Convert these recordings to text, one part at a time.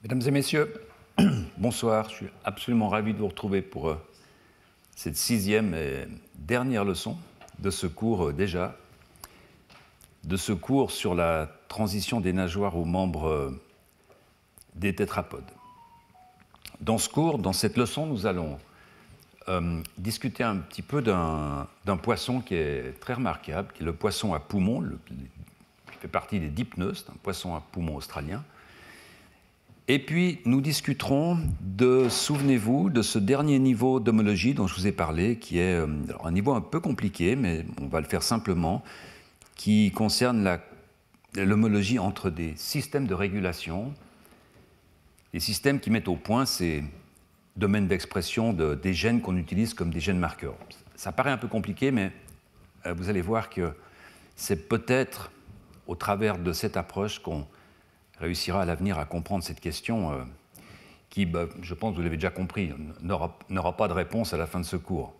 Mesdames et messieurs, bonsoir. Je suis absolument ravi de vous retrouver pour cette 6e et dernière leçon de ce cours déjà, de ce cours sur la transition des nageoires aux membres des tétrapodes. Dans ce cours, dans cette leçon, nous allons discuter un petit peu d'un poisson qui est très remarquable, qui est le poisson à poumon, qui fait partie des dipneustes, un poisson à poumon australien. Et puis, nous discuterons souvenez-vous, de ce dernier niveau d'homologie dont je vous ai parlé, qui est un niveau un peu compliqué, mais on va le faire simplement, qui concerne l'homologie entre des systèmes de régulation, des systèmes qui mettent au point ces domaines d'expression des gènes qu'on utilise comme des gènes marqueurs. Ça paraît un peu compliqué, mais vous allez voir que c'est peut-être au travers de cette approche qu'on réussira à l'avenir à comprendre cette question qui, je pense que vous l'avez déjà compris, n'aura pas de réponse à la fin de ce cours.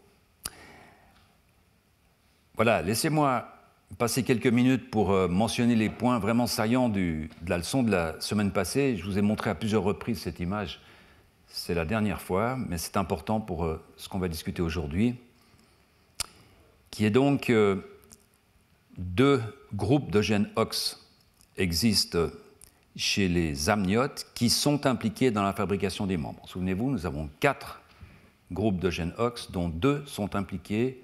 Voilà, laissez-moi passer quelques minutes pour mentionner les points vraiment saillants de la leçon de la semaine passée. Je vous ai montré à plusieurs reprises cette image, c'est la dernière fois, mais c'est important pour ce qu'on va discuter aujourd'hui, qui est donc deux groupes de gènes OX existent chez les amniotes qui sont impliqués dans la fabrication des membres. Souvenez-vous, nous avons 4 groupes de gènes OX, dont 2 sont impliqués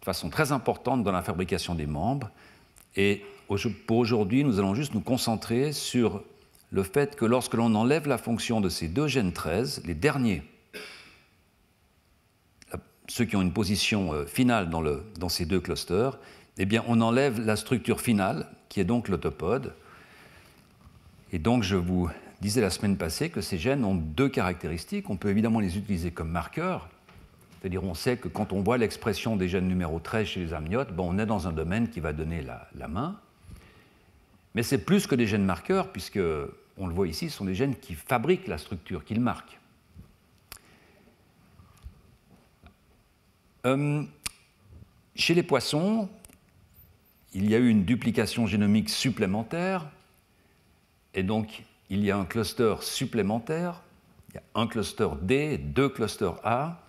de façon très importante dans la fabrication des membres. Et pour aujourd'hui, nous allons juste nous concentrer sur le fait que lorsque l'on enlève la fonction de ces 2 gènes 13, les derniers, ceux qui ont une position finale dans ces 2 clusters, eh bien, on enlève la structure finale, qui est donc l'autopode. Et donc, je vous disais la semaine passée que ces gènes ont 2 caractéristiques. On peut évidemment les utiliser comme marqueurs. C'est-à-dire, on sait que quand on voit l'expression des gènes numéro 13 chez les amniotes, on est dans un domaine qui va donner la main. Mais c'est plus que des gènes marqueurs, puisque, on le voit ici, ce sont des gènes qui fabriquent la structure, qu'ils marquent. Chez les poissons, il y a eu une duplication génomique supplémentaire. Et donc, il y a un cluster supplémentaire, il y a un cluster D, 2 clusters A,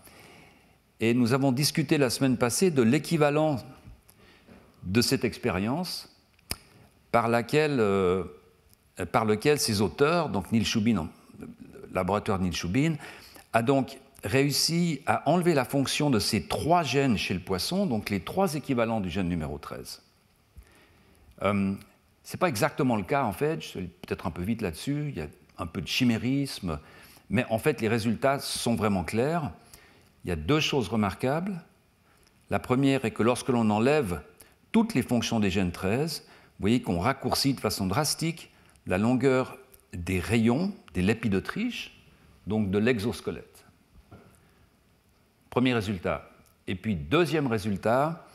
et nous avons discuté la semaine passée de l'équivalent de cette expérience par lequel ces auteurs, donc Neil Shubin, le laboratoire de Neil Shubin, a donc réussi à enlever la fonction de ces 3 gènes chez le poisson, donc les 3 équivalents du gène numéro 13. Ce n'est pas exactement le cas, en fait, je suis peut-être un peu vite là-dessus, il y a un peu de chimérisme, mais en fait, les résultats sont vraiment clairs. Il y a 2 choses remarquables. La première est que lorsque l'on enlève toutes les fonctions des gènes 13, vous voyez qu'on raccourcit de façon drastique la longueur des rayons, des lépidotriches, donc de l'exosquelette. Premier résultat. Et puis, deuxième résultat,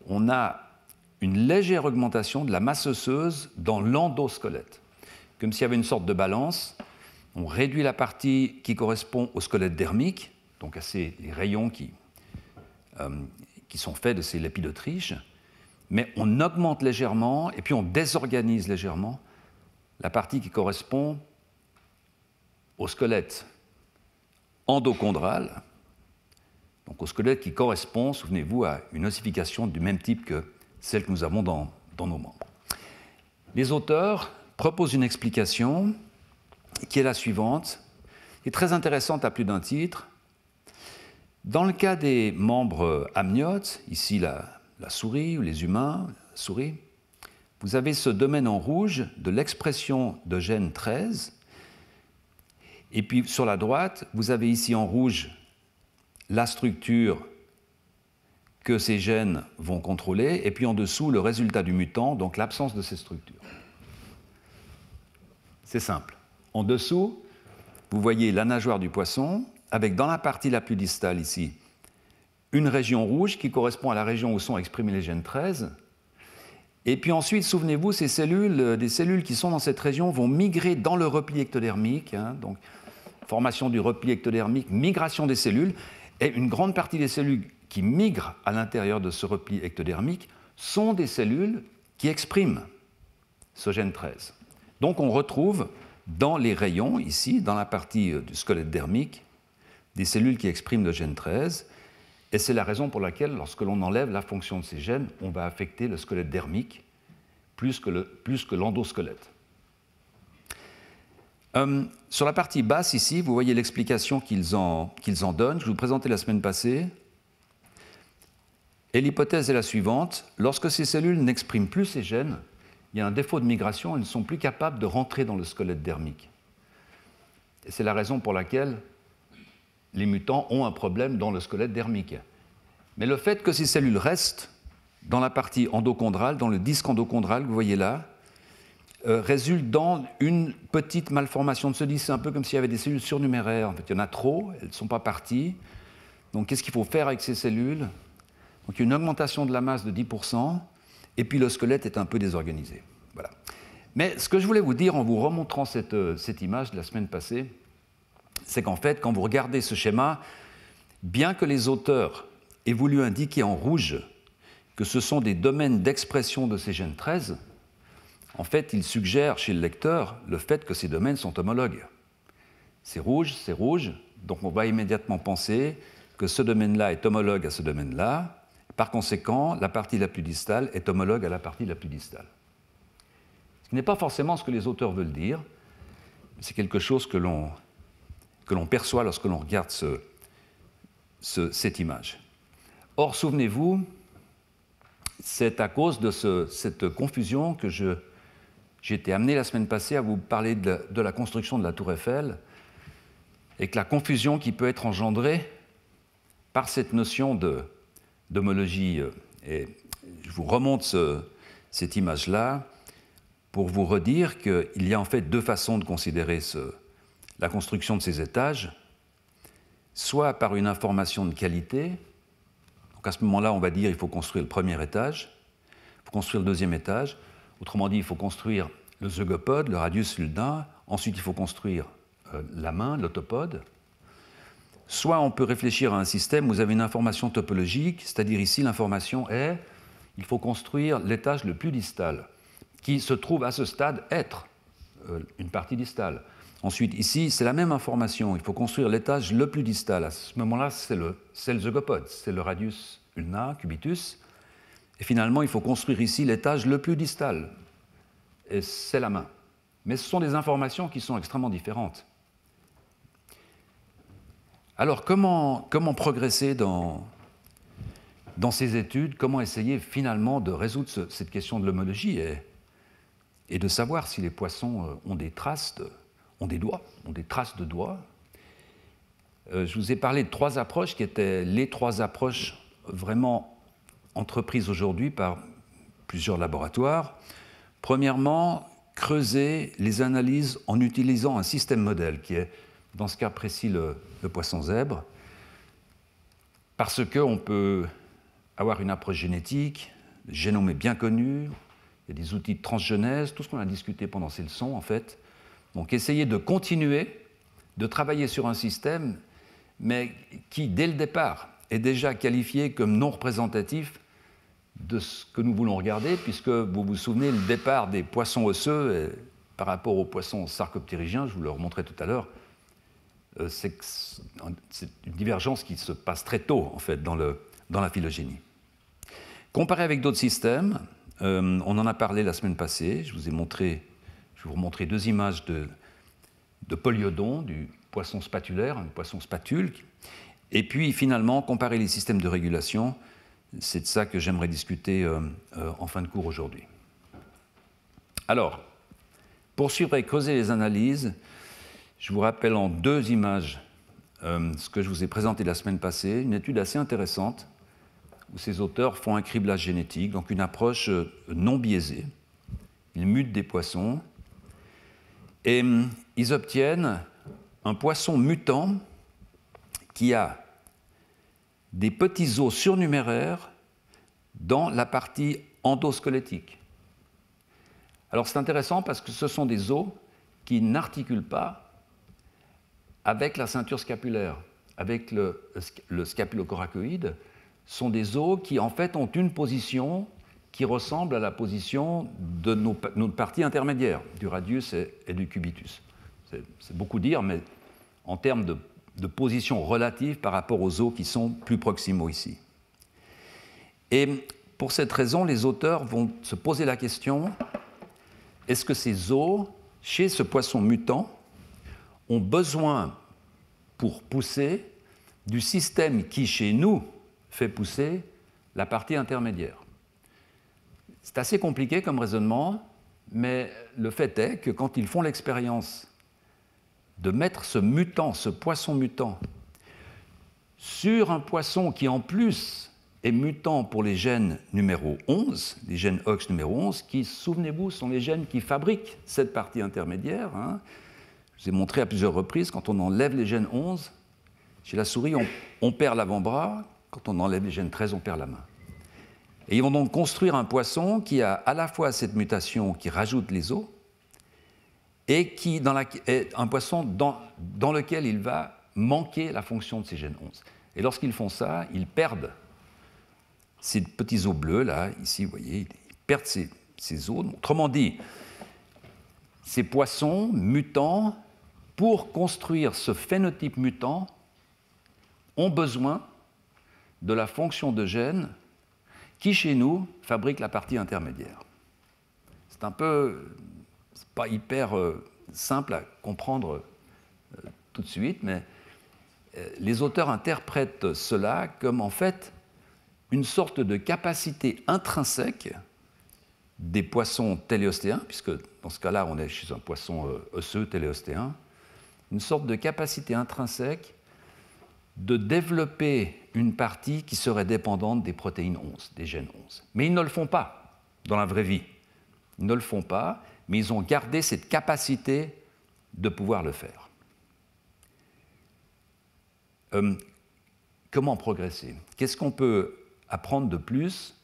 on a une légère augmentation de la masse osseuse dans l'endosquelette. Comme s'il y avait une sorte de balance, on réduit la partie qui correspond au squelette dermique, donc à les rayons qui sont faits de ces lépidotriches, mais on augmente légèrement et puis on désorganise légèrement la partie qui correspond au squelette endochondral, donc au squelette qui correspond, souvenez-vous, à une ossification du même type que celle que nous avons dans nos membres. Les auteurs proposent une explication qui est la suivante, qui est très intéressante à plus d'un titre. Dans le cas des membres amniotes, ici la souris ou les humains, la souris, vous avez ce domaine en rouge de l'expression de gène 13, et puis sur la droite, vous avez ici en rouge la structure que ces gènes vont contrôler, et puis en dessous, le résultat du mutant, donc l'absence de ces structures. C'est simple. En dessous, vous voyez la nageoire du poisson, avec dans la partie la plus distale ici, une région rouge qui correspond à la région où sont exprimés les gènes 13. Et puis ensuite, souvenez-vous, des cellules qui sont dans cette région vont migrer dans le repli ectodermique, donc formation du repli ectodermique, migration des cellules, et une grande partie des cellules qui migrent à l'intérieur de ce repli ectodermique sont des cellules qui expriment ce gène 13. Donc on retrouve dans les rayons, ici, dans la partie du squelette dermique, des cellules qui expriment le gène 13. Et c'est la raison pour laquelle, lorsque l'on enlève la fonction de ces gènes, on va affecter le squelette dermique plus que l'endosquelette. Sur la partie basse, ici, vous voyez l'explication qu'ils en donnent. Je vous présentais la semaine passée. Et l'hypothèse est la suivante. Lorsque ces cellules n'expriment plus ces gènes, il y a un défaut de migration, elles ne sont plus capables de rentrer dans le squelette dermique. Et c'est la raison pour laquelle les mutants ont un problème dans le squelette dermique. Mais le fait que ces cellules restent dans la partie endochondrale, dans le disque endochondral que vous voyez là, résulte dans une petite malformation de ce disque. C'est un peu comme s'il y avait des cellules surnuméraires. En fait, il y en a trop, elles ne sont pas parties. Donc, qu'est-ce qu'il faut faire avec ces cellules? Donc, il y a une augmentation de la masse de 10%, et puis le squelette est un peu désorganisé. Voilà. Mais ce que je voulais vous dire en vous remontrant cette image de la semaine passée, c'est qu'en fait, quand vous regardez ce schéma, bien que les auteurs aient voulu indiquer en rouge que ce sont des domaines d'expression de ces gènes 13, en fait, ils suggèrent chez le lecteur le fait que ces domaines sont homologues. C'est rouge, donc on va immédiatement penser que ce domaine-là est homologue à ce domaine-là. Par conséquent, la partie la plus distale est homologue à la partie la plus distale. Ce n'est pas forcément ce que les auteurs veulent dire, c'est quelque chose que l'on perçoit lorsque l'on regarde cette image. Or, souvenez-vous, c'est à cause de cette confusion que j'ai été amené la semaine passée à vous parler de la construction de la tour Eiffel, et que la confusion qui peut être engendrée par cette notion d'homologie, et je vous remonte cette image-là pour vous redire qu'il y a en fait deux façons de considérer la construction de ces étages, soit par une information de qualité. Donc à ce moment-là, on va dire qu'il faut construire le premier étage, il faut construire le deuxième étage. Autrement dit, il faut construire le zygopode, le radius ulna. Ensuite, il faut construire la main, l'autopode. Soit on peut réfléchir à un système où vous avez une information topologique, c'est-à-dire ici, l'information est il faut construire l'étage le plus distal, qui se trouve à ce stade être une partie distale. Ensuite, ici, c'est la même information. Il faut construire l'étage le plus distal. À ce moment-là, c'est le zygopode, c'est le radius ulna, cubitus. Et finalement, il faut construire ici l'étage le plus distal. Et c'est la main. Mais ce sont des informations qui sont extrêmement différentes. Alors, comment progresser dans ces études? Comment essayer finalement de résoudre cette question de l'homologie et de savoir si les poissons ont des traces ont des doigts, ont des traces de doigts. Je vous ai parlé de trois approches qui étaient les trois approches vraiment entreprises aujourd'hui par plusieurs laboratoires. Premièrement, creuser les analyses en utilisant un système modèle, qui est, dans ce cas précis, le poisson zèbre, parce qu'on peut avoir une approche génétique, le génome est bien connu, il y a des outils de transgenèse, tout ce qu'on a discuté pendant ces leçons, en fait. Donc, essayer de continuer de travailler sur un système, mais qui, dès le départ, est déjà qualifié comme non représentatif de ce que nous voulons regarder, puisque vous vous souvenez, le départ des poissons osseux par rapport aux poissons sarcoptérygiens, je vous le remontrais tout à l'heure, c'est une divergence qui se passe très tôt, en fait, dans la phylogénie. Comparé avec d'autres systèmes, on en a parlé la semaine passée, je vais vous remontrer deux images de Poliodon, du poisson spatulaire, un poisson spatule, et puis finalement comparer les systèmes de régulation. C'est de ça que j'aimerais discuter en fin de cours aujourd'hui. Alors, pour suivre et creuser les analyses, je vous rappelle en deux images ce que je vous ai présenté la semaine passée, une étude assez intéressante où ces auteurs font un criblage génétique, donc une approche non biaisée. Ils mutent des poissons et ils obtiennent un poisson mutant qui a des petits os surnuméraires dans la partie endosquelettique. Alors c'est intéressant parce que ce sont des os qui n'articulent pas avec la ceinture scapulaire, avec le scapulocoracoïde, sont des os qui en fait ont une position qui ressemble à la position de nos parties intermédiaires, du radius et du cubitus. c'est beaucoup dire, mais en termes de position relative par rapport aux os qui sont plus proximaux ici. Et pour cette raison, les auteurs vont se poser la question, est-ce que ces os, chez ce poisson mutant, ont besoin, pour pousser, du système qui, chez nous, fait pousser la partie intermédiaire? C'est assez compliqué comme raisonnement, mais le fait est que quand ils font l'expérience de mettre ce mutant, ce poisson mutant, sur un poisson qui en plus est mutant pour les gènes numéro 11, les gènes OX numéro 11, qui, souvenez-vous, sont les gènes qui fabriquent cette partie intermédiaire. Je vous ai montré à plusieurs reprises, quand on enlève les gènes 11, chez la souris, on perd l'avant-bras, quand on enlève les gènes 13, on perd la main. Et ils vont donc construire un poisson qui a à la fois cette mutation qui rajoute les os, et qui est un poisson dans lequel il va manquer la fonction de ces gènes 11. Et lorsqu'ils font ça, ils perdent ces petits os bleus, là, ici, vous voyez, ils perdent ces os. Autrement dit, ces poissons mutants, pour construire ce phénotype mutant, ont besoin de la fonction de gène qui, chez nous, fabrique la partie intermédiaire. C'est pas hyper simple à comprendre tout de suite, mais les auteurs interprètent cela comme, en fait, une sorte de capacité intrinsèque des poissons téléostéens, puisque dans ce cas-là, on est chez un poisson osseux téléostéen, une sorte de capacité intrinsèque de développer une partie qui serait dépendante des protéines 11, des gènes 11. Mais ils ne le font pas dans la vraie vie. Ils ne le font pas, mais ils ont gardé cette capacité de pouvoir le faire. Comment progresser? Qu'est-ce qu'on peut apprendre de plus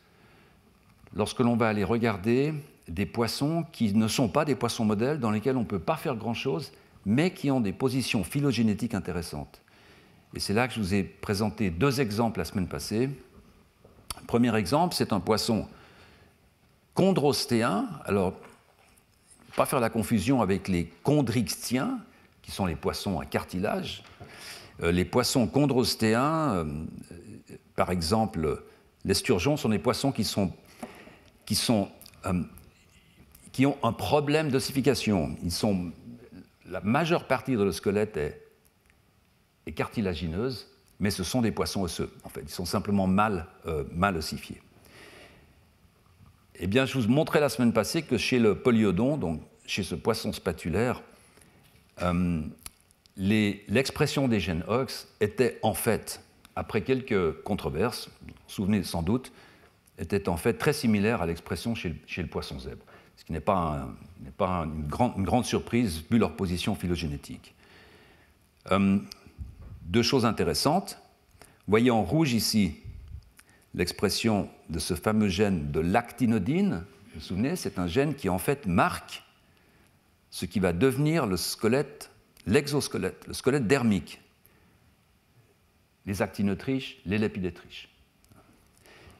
lorsque l'on va aller regarder des poissons qui ne sont pas des poissons modèles, dans lesquels on ne peut pas faire grand-chose, mais qui ont des positions phylogénétiques intéressantes? Et c'est là que je vous ai présenté deux exemples la semaine passée. Le premier exemple, c'est un poisson chondrostéen. Alors, il ne faut pas faire la confusion avec les chondrixtiens, qui sont les poissons à cartilage. Les poissons chondrostéens, par exemple, les sturgeons, sont des poissons qui ont un problème d'ossification. La majeure partie de leur squelette est cartilagineuse, mais ce sont des poissons osseux. En fait, ils sont simplement mal ossifiés. Eh bien, je vous montrais la semaine passée que chez le polyodon, donc chez ce poisson spatulaire, l'expression des gènes OX était en fait, après quelques controverses, vous vous souvenez sans doute, était en fait très similaire à l'expression chez le poisson zèbre, ce qui n'est pas une grande surprise vu leur position phylogénétique. Deux choses intéressantes. Vous voyez en rouge ici l'expression de ce fameux gène de l'actinodine. Vous vous souvenez, c'est un gène qui en fait marque ce qui va devenir le squelette, l'exosquelette, le squelette dermique. Les actinotriches, les lépidotriches.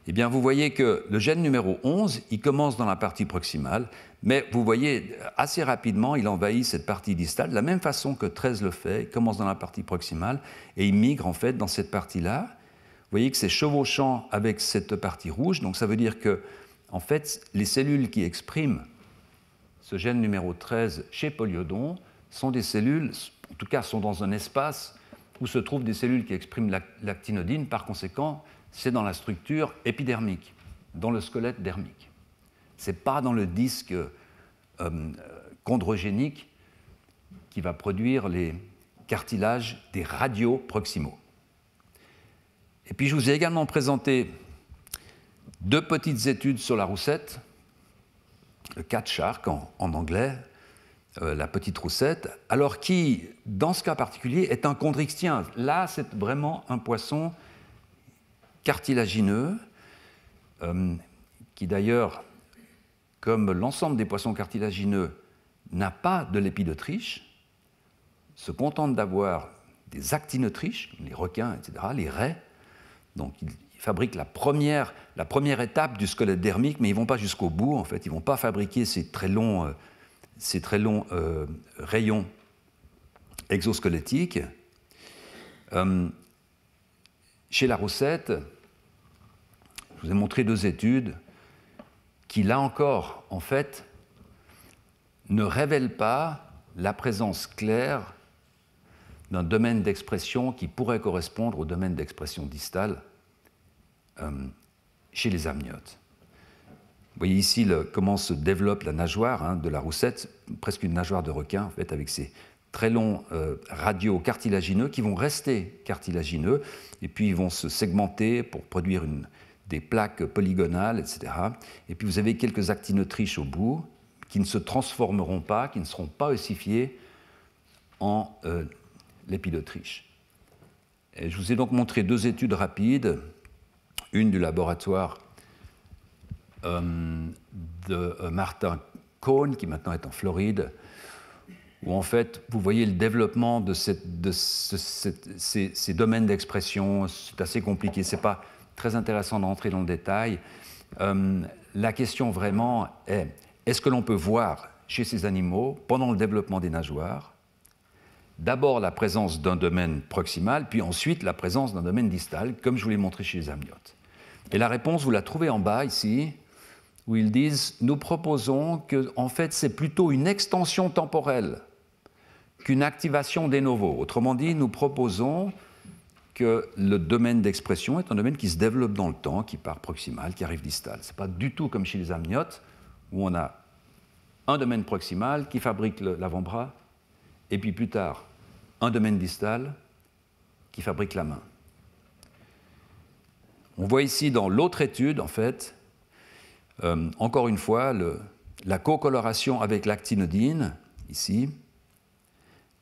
Eh bien, vous voyez que le gène numéro 11, il commence dans la partie proximale, mais vous voyez, assez rapidement, il envahit cette partie distale, de la même façon que 13 le fait, il commence dans la partie proximale, et il migre en fait dans cette partie-là. Vous voyez que c'est chevauchant avec cette partie rouge, donc ça veut dire que, en fait, les cellules qui expriment ce gène numéro 13 chez Polyodon sont des cellules, en tout cas sont dans un espace où se trouvent des cellules qui expriment l'actinodine, par conséquent, c'est dans la structure épidermique, dans le squelette dermique. Ce n'est pas dans le disque chondrogénique qui va produire les cartilages des radios proximaux. Et puis je vous ai également présenté deux petites études sur la roussette, le cat shark en anglais, la petite roussette, alors qui, dans ce cas particulier, est un chondrixtien. Là, c'est vraiment un poisson cartilagineux, qui d'ailleurs, comme l'ensemble des poissons cartilagineux, n'a pas de lépidotriche, se contente d'avoir des actinotriches, les requins, etc., les raies. Donc, ils fabriquent la première étape du squelette dermique, mais ils ne vont pas jusqu'au bout, en fait. Ils ne vont pas fabriquer ces très longs rayons exosquelettique. Chez la roussette, je vous ai montré 2 études qui, là encore, en fait, ne révèlent pas la présence claire d'un domaine d'expression qui pourrait correspondre au domaine d'expression distale chez les amniotes. Vous voyez ici comment se développe la nageoire de la roussette, presque une nageoire de requin, en fait, avec ces très longs radios cartilagineux qui vont rester cartilagineux, et puis ils vont se segmenter pour produire des plaques polygonales, etc. Et puis vous avez quelques actinotriches au bout qui ne se transformeront pas, qui ne seront pas ossifiées en lépidotriche. Et je vous ai donc montré 2 études rapides, une du laboratoire de Martin Cohn, qui maintenant est en Floride, où en fait vous voyez le développement de ces domaines d'expression. C'est assez compliqué, ce n'est pas très intéressant d'entrer dans le détail. La question vraiment est, est-ce que l'on peut voir chez ces animaux, pendant le développement des nageoires, d'abord la présence d'un domaine proximal, puis ensuite la présence d'un domaine distal, comme je vous l'ai montré chez les amniotes. Et la réponse, vous la trouvez en bas ici, où ils disent « Nous proposons que, en fait, c'est plutôt une extension temporelle qu'une activation de novo ». Autrement dit, nous proposons que le domaine d'expression est un domaine qui se développe dans le temps, qui part proximal, qui arrive distal. Ce n'est pas du tout comme chez les amniotes, où on a un domaine proximal qui fabrique l'avant-bras, et puis plus tard, un domaine distal qui fabrique la main. On voit ici dans l'autre étude, en fait, encore une fois, la cocoloration avec l'actinidine, ici,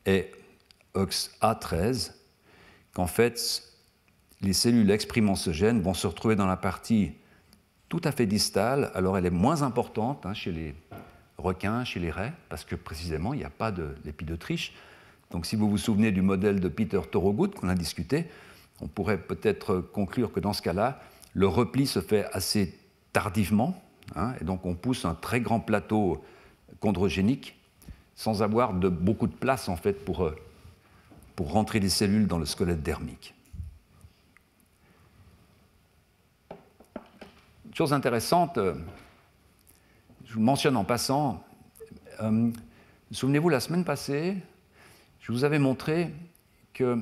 est OXA13, qu'en fait, les cellules exprimant ce gène vont se retrouver dans la partie tout à fait distale. Alors, elle est moins importante chez les requins, chez les raies, parce que précisément, il n'y a pas de lépidotriche. Donc, si vous vous souvenez du modèle de Peter Thorogood qu'on a discuté, on pourrait peut-être conclure que dans ce cas-là, le repli se fait assez tardivement, et donc on pousse un très grand plateau chondrogénique sans avoir beaucoup de place en fait pour rentrer des cellules dans le squelette dermique. Chose intéressante, je vous mentionne en passant, souvenez-vous, la semaine passée, je vous avais montré que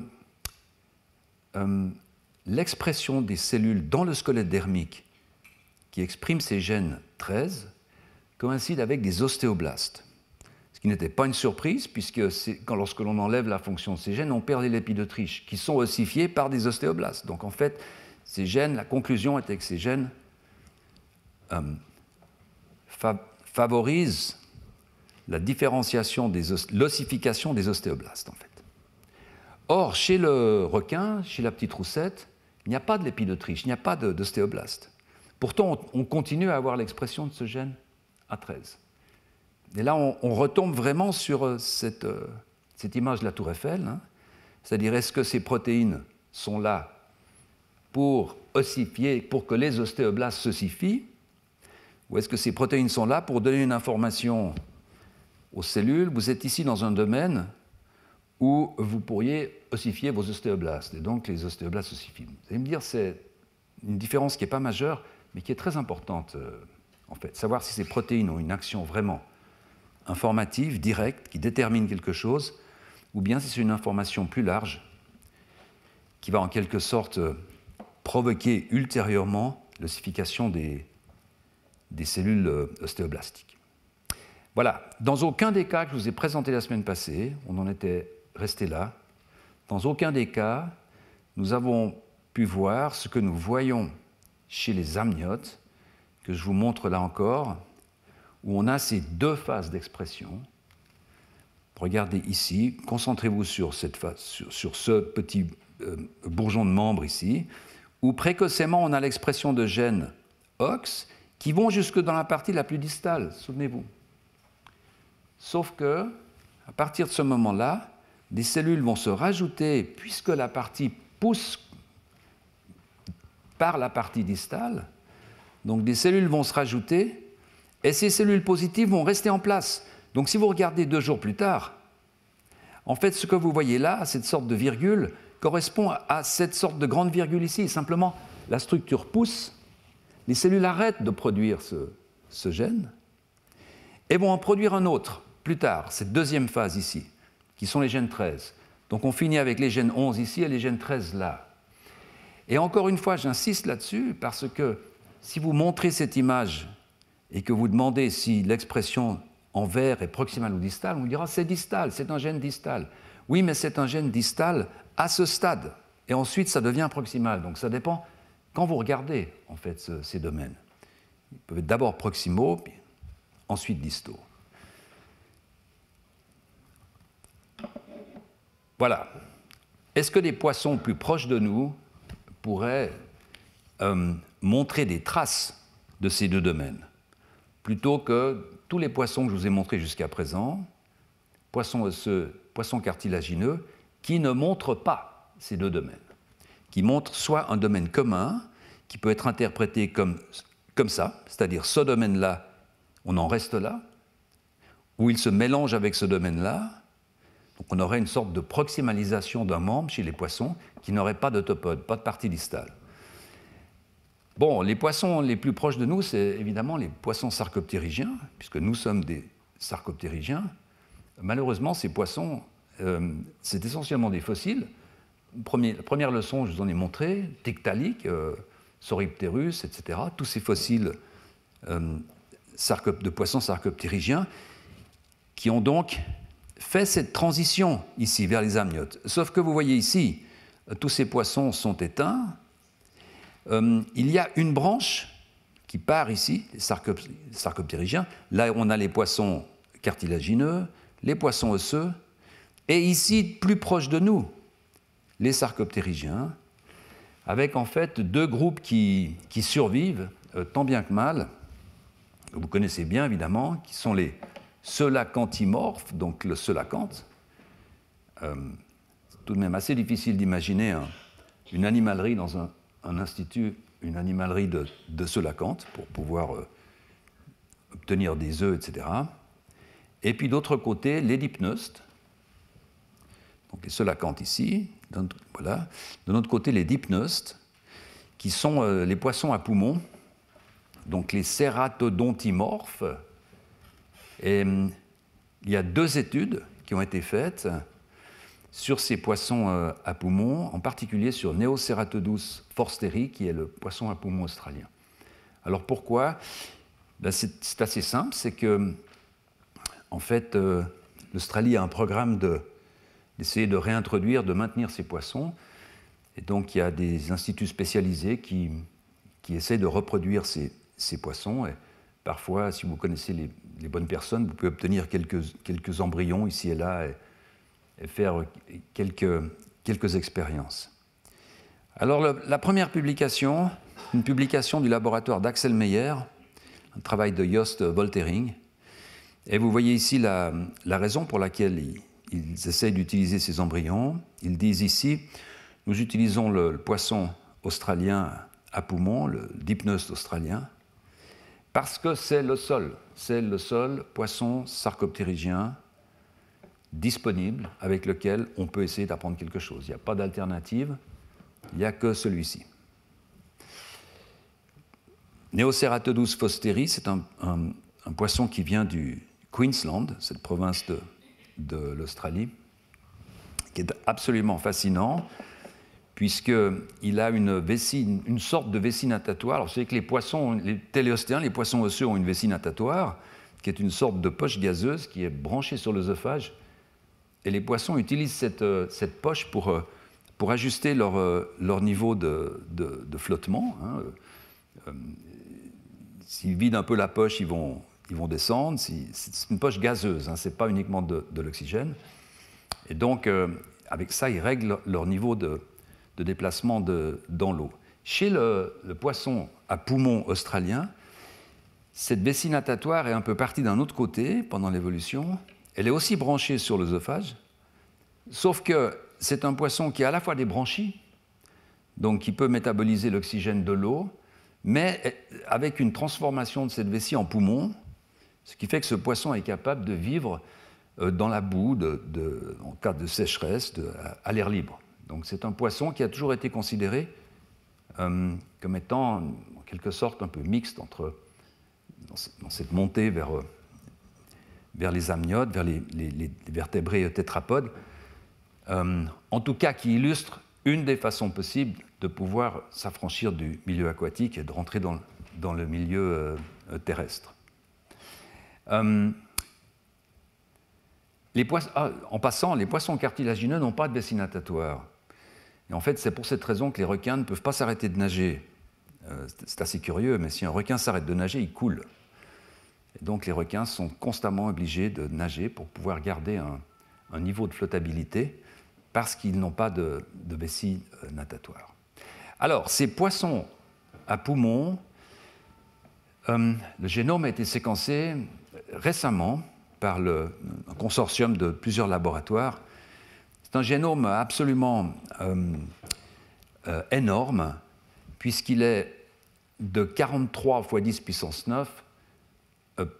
l'expression des cellules dans le squelette dermique qui expriment ces gènes 13 coïncide avec des ostéoblastes. Ce qui n'était pas une surprise, puisque lorsque l'on enlève la fonction de ces gènes, on perd les lépidotriches, qui sont ossifiées par des ostéoblastes. Donc en fait, ces gènes, la conclusion était que ces gènes favorisent la différenciation, l'ossification des ostéoblastes, en fait. Or, chez le requin, chez la petite roussette, il n'y a pas de lépidotriche, il n'y a pas d'ostéoblastes. Pourtant, on continue à avoir l'expression de ce gène A13. Et là, on retombe vraiment sur cette image de la tour Eiffel, c'est-à-dire est-ce que ces protéines sont là pour ossifier, pour que les ostéoblastes s'ossifient, ou est-ce que ces protéines sont là pour donner une information aux cellules? Vous êtes ici dans un domaine où vous pourriez ossifier vos ostéoblastes, et donc les ostéoblastes ossifient. Vous allez me dire, c'est une différence qui n'est pas majeure, mais qui est très importante, en fait. Savoir si ces protéines ont une action vraiment informative, directe, qui détermine quelque chose, ou bien si c'est une information plus large, qui va en quelque sorte provoquer ultérieurement l'ossification des cellules ostéoblastiques. Voilà, dans aucun des cas que je vous ai présentés la semaine passée, on en était resté là, dans aucun des cas, nous avons pu voir ce que nous voyons chez les amniotes, que je vous montre là encore, où on a ces 2 phases d'expression. Regardez ici, concentrez-vous sur cette phase, sur ce petit bourgeon de membre ici, où précocement on a l'expression de gènes OX qui vont jusque dans la partie la plus distale, souvenez-vous. Sauf que, à partir de ce moment-là, des cellules vont se rajouter, puisque la partie pousse par la partie distale, donc des cellules vont se rajouter, et ces cellules positives vont rester en place. Donc si vous regardez 2 jours plus tard, En fait, ce que vous voyez là, cette sorte de virgule, correspond à cette sorte de grande virgule ici. Simplement, la structure pousse, les cellules arrêtent de produire ce gène et vont en produire un autre plus tard, cette deuxième phase ici, qui sont les gènes 13. Donc on finit avec les gènes 11 ici et les gènes 13 là. Et encore une fois, j'insiste là-dessus parce que si vous montrez cette image et que vous demandez si l'expression en vert est proximale ou distale, on vous dira c'est distal, c'est un gène distal. Oui, mais c'est un gène distal à ce stade. Et ensuite, ça devient proximal. Donc ça dépend quand vous regardez en fait ces domaines. Ils peuvent être d'abord proximaux, puis ensuite distaux. Voilà. Est-ce que des poissons plus proches de nous pourraient montrer des traces de ces deux domaines, plutôt que tous les poissons que je vous ai montrés jusqu'à présent, poissons osseux, poissons cartilagineux, qui ne montrent pas ces deux domaines, qui montrent soit un domaine commun, qui peut être interprété comme ça, c'est-à-dire ce domaine-là, on en reste là, ou il se mélange avec ce domaine-là. Donc on aurait une sorte de proximalisation d'un membre chez les poissons qui n'aurait pas de topode, pas de partie distale. Bon, les poissons les plus proches de nous, c'est évidemment les poissons sarcoptérygiens, puisque nous sommes des sarcoptérygiens. Malheureusement, ces poissons, c'est essentiellement des fossiles. La première leçon, je vous en ai montré, Tiktaalik, Sauropterus, etc. Tous ces fossiles de poissons sarcoptérygiens qui ont donc fait cette transition ici vers les amniotes. Sauf que vous voyez ici, tous ces poissons sont éteints. Il y a une branche qui part ici, les sarcoptérygiens. Là, on a les poissons cartilagineux, les poissons osseux, et ici, plus proche de nous, les sarcoptérygiens, avec en fait deux groupes qui survivent tant bien que mal, que vous connaissez bien évidemment, qui sont les selacanthimorphes, donc le selacanthe. C'est tout de même assez difficile d'imaginer une animalerie dans un institut, une animalerie de selacanthe pour pouvoir obtenir des œufs, etc. Et puis d'autre côté, les dipneustes, donc les selacanthes ici, voilà. De notre côté, les dipneustes, qui sont les poissons à poumons, donc les cératodontimorphes. Et il y a 2 études qui ont été faites sur ces poissons à poumons, en particulier sur Neoceratodus forsteri, qui est le poisson à poumons australien. Alors pourquoi? Ben c'est assez simple, c'est que en fait, l'Australie a un programme d'essayer de réintroduire, de maintenir ces poissons. Et donc, il y a des instituts spécialisés qui essaient de reproduire ces poissons. Et parfois, si vous connaissez les bonnes personnes, vous pouvez obtenir quelques embryons ici et là et faire quelques expériences. Alors, la première publication, une publication du laboratoire d'Axel Meyer, un travail de Jost Woltering. Et vous voyez ici la raison pour laquelle ils essayent d'utiliser ces embryons. Ils disent ici, nous utilisons le poisson australien à poumons, le dipneust australien, parce que c'est le seul poisson sarcoptérygien disponible avec lequel on peut essayer d'apprendre quelque chose. Il n'y a pas d'alternative, il n'y a que celui-ci. Neoceratodus forsteri, c'est un poisson qui vient du Queensland, cette province de l'Australie, qui est absolument fascinant, puisqu'il a une sorte de vessie natatoire. Alors, c'est que les poissons, les téléostéens, les poissons osseux ont une vessie natatoire, qui est une sorte de poche gazeuse qui est branchée sur l'œsophage. Et les poissons utilisent cette poche pour ajuster leur niveau de flottement. S'ils vident un peu la poche, ils vont descendre. C'est une poche gazeuse, ce n'est pas uniquement de l'oxygène. Et donc, avec ça, ils règlent leur niveau de déplacement dans l'eau. Chez le poisson à poumons australien, cette vessie natatoire est un peu partie d'un autre côté pendant l'évolution. Elle est aussi branchée sur l'œsophage, sauf que c'est un poisson qui a à la fois des branchies, donc qui peut métaboliser l'oxygène de l'eau, mais avec une transformation de cette vessie en poumon, ce qui fait que ce poisson est capable de vivre dans la boue, en cas de sécheresse, à l'air libre. Donc c'est un poisson qui a toujours été considéré comme étant en quelque sorte un peu mixte dans cette montée vers les amniotes, vers les vertébrés tétrapodes, en tout cas qui illustre une des façons possibles de pouvoir s'affranchir du milieu aquatique et de rentrer dans le milieu terrestre. En passant, les poissons cartilagineux n'ont pas de vessie natatoire. Et en fait, c'est pour cette raison que les requins ne peuvent pas s'arrêter de nager. C'est assez curieux, mais si un requin s'arrête de nager, il coule. Et donc les requins sont constamment obligés de nager pour pouvoir garder un niveau de flottabilité parce qu'ils n'ont pas de vessie natatoire. Alors, ces poissons à poumons, le génome a été séquencé récemment par un consortium de plusieurs laboratoires. C'est un génome absolument énorme, puisqu'il est de 43 × 10 puissance 9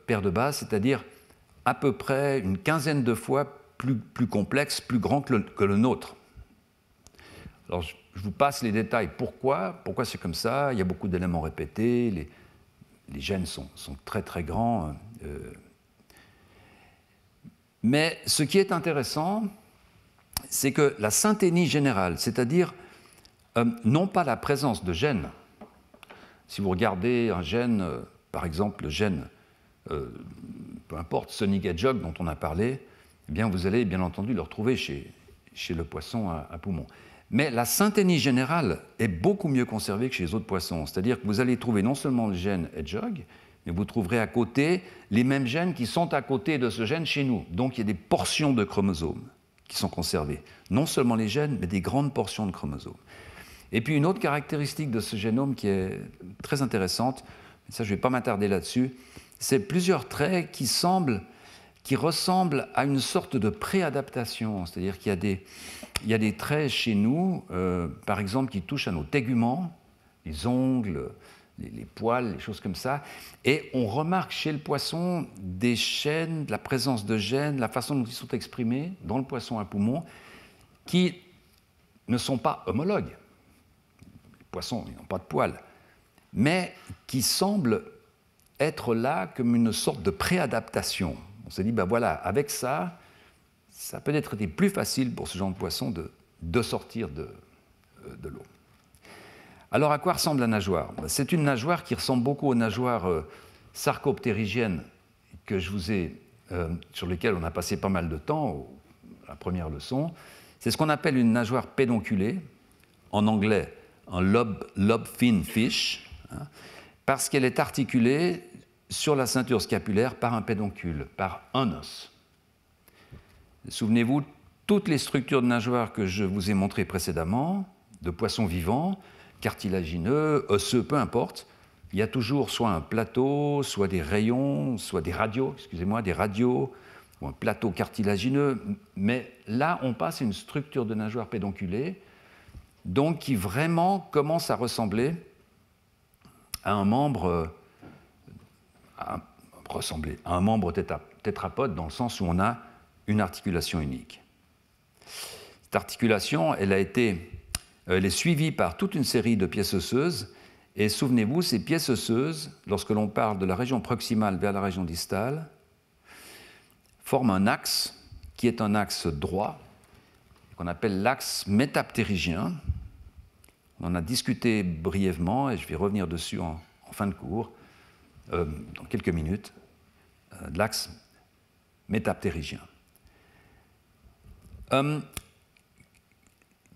paires de bases, c'est-à-dire à peu près une quinzaine de fois plus complexe, plus grand que le nôtre. Alors, je vous passe les détails. Pourquoi c'est comme ça? Il y a beaucoup d'éléments répétés, les gènes sont très très grands. Mais ce qui est intéressant, c'est que la synthénie générale, c'est-à-dire non pas la présence de gènes. Si vous regardez un gène, par exemple le gène, peu importe, Sonic Hedgehog dont on a parlé, eh bien vous allez bien entendu le retrouver chez le poisson à poumon. Mais la synthénie générale est beaucoup mieux conservée que chez les autres poissons. C'est-à-dire que vous allez trouver non seulement le gène Hedgehog, mais vous trouverez à côté les mêmes gènes qui sont à côté de ce gène chez nous. Donc il y a des portions de chromosomes qui sont conservées. Non seulement les gènes, mais des grandes portions de chromosomes. Et puis une autre caractéristique de ce génome qui est très intéressante, ça je ne vais pas m'attarder là-dessus, c'est plusieurs traits qui ressemblent à une sorte de préadaptation. C'est-à-dire qu'il y a des traits chez nous, par exemple, qui touchent à nos téguments, les ongles, les poils, les choses comme ça. Et on remarque chez le poisson des chaînes, la présence de gènes, la façon dont ils sont exprimés dans le poisson à poumon, qui ne sont pas homologues. Les poissons, ils n'ont pas de poils, mais qui semblent être là comme une sorte de préadaptation. On s'est dit, ben voilà, avec ça, ça peut être plus facile pour ce genre de poisson de sortir de l'eau. Alors, à quoi ressemble la nageoire? C'est une nageoire qui ressemble beaucoup aux nageoires sarcoptérygiennes sur lesquelles on a passé pas mal de temps, la première leçon. C'est ce qu'on appelle une nageoire pédonculée, en anglais un lobe fin fish, parce qu'elle est articulée sur la ceinture scapulaire par un pédoncule, par un os. Souvenez-vous, toutes les structures de nageoire que je vous ai montrées précédemment, de poissons vivants, cartilagineux, osseux, peu importe, il y a toujours soit un plateau, soit des rayons, soit des radios, ou un plateau cartilagineux. Mais là, on passe à une structure de nageoire pédonculée, donc qui vraiment commence à ressembler à un membre, tétrapode, dans le sens où on a une articulation unique. Cette articulation, elle est suivie par toute une série de pièces osseuses. Et souvenez-vous, ces pièces osseuses, lorsque l'on parle de la région proximale vers la région distale, forment un axe qui est un axe droit, qu'on appelle l'axe métaptérygien. On en a discuté brièvement et je vais revenir dessus en fin de cours, dans quelques minutes, l'axe métaptérygien.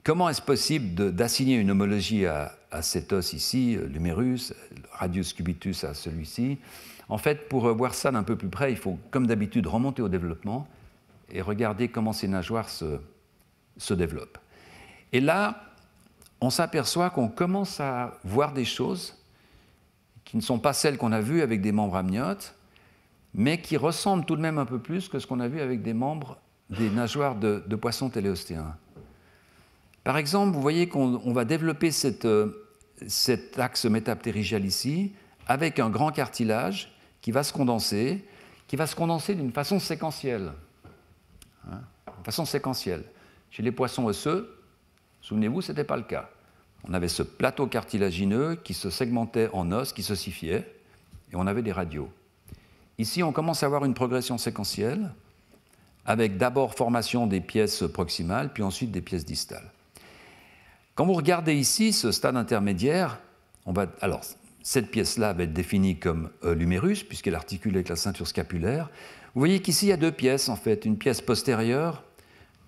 Comment est-ce possible d'assigner une homologie à cet os ici, l'humérus, le radius cubitus à celui-ci? En fait, pour voir ça d'un peu plus près, il faut, comme d'habitude, remonter au développement et regarder comment ces nageoires se développent. Et là, on s'aperçoit qu'on commence à voir des choses qui ne sont pas celles qu'on a vues avec des membres amniotes, mais qui ressemblent tout de même un peu plus que ce qu'on a vu avec des nageoires de poissons téléostéens. Par exemple, vous voyez qu'on va développer cet axe métaptérygial ici, avec un grand cartilage qui va se condenser d'une façon séquentielle. hein, de façon séquentielle. Chez les poissons osseux, souvenez-vous, ce n'était pas le cas. On avait ce plateau cartilagineux qui se segmentait en os, qui s'ossifiait, et on avait des radios. Ici, on commence à avoir une progression séquentielle, avec d'abord formation des pièces proximales, puis ensuite des pièces distales. Quand vous regardez ici ce stade intermédiaire, alors, cette pièce-là va être définie comme l'humérus, puisqu'elle articule avec la ceinture scapulaire. Vous voyez qu'ici, il y a deux pièces, en fait. Une pièce postérieure,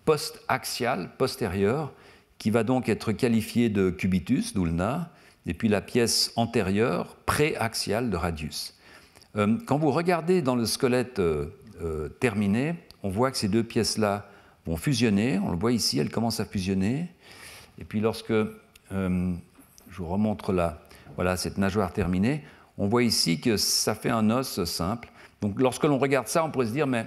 post-axiale, postérieure, qui va donc être qualifiée de cubitus, d'ulna, et puis la pièce antérieure, pré-axiale, de radius. Quand vous regardez dans le squelette terminé, on voit que ces deux pièces-là vont fusionner. On le voit ici, elles commencent à fusionner. Et puis lorsque je vous remontre là, voilà, cette nageoire terminée, on voit ici que ça fait un os simple. Donc lorsque l'on regarde ça, on pourrait se dire, mais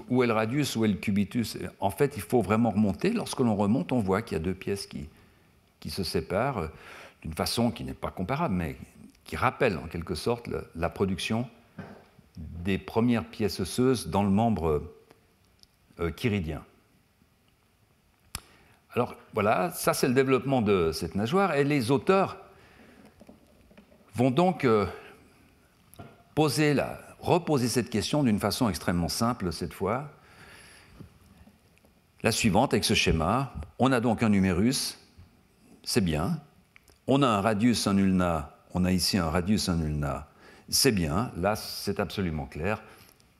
où est le radius, où est le cubitus? En fait, il faut vraiment remonter. Lorsque l'on remonte, on voit qu'il y a deux pièces qui se séparent d'une façon qui n'est pas comparable, mais qui rappelle en quelque sorte la production des premières pièces osseuses dans le membre chiridien. Alors voilà, ça c'est le développement de cette nageoire, et les auteurs vont donc reposer cette question d'une façon extrêmement simple cette fois. La suivante, avec ce schéma, on a donc un humérus, c'est bien. On a un radius, un ulna, on a ici un radius, un ulna, c'est bien. Là, c'est absolument clair.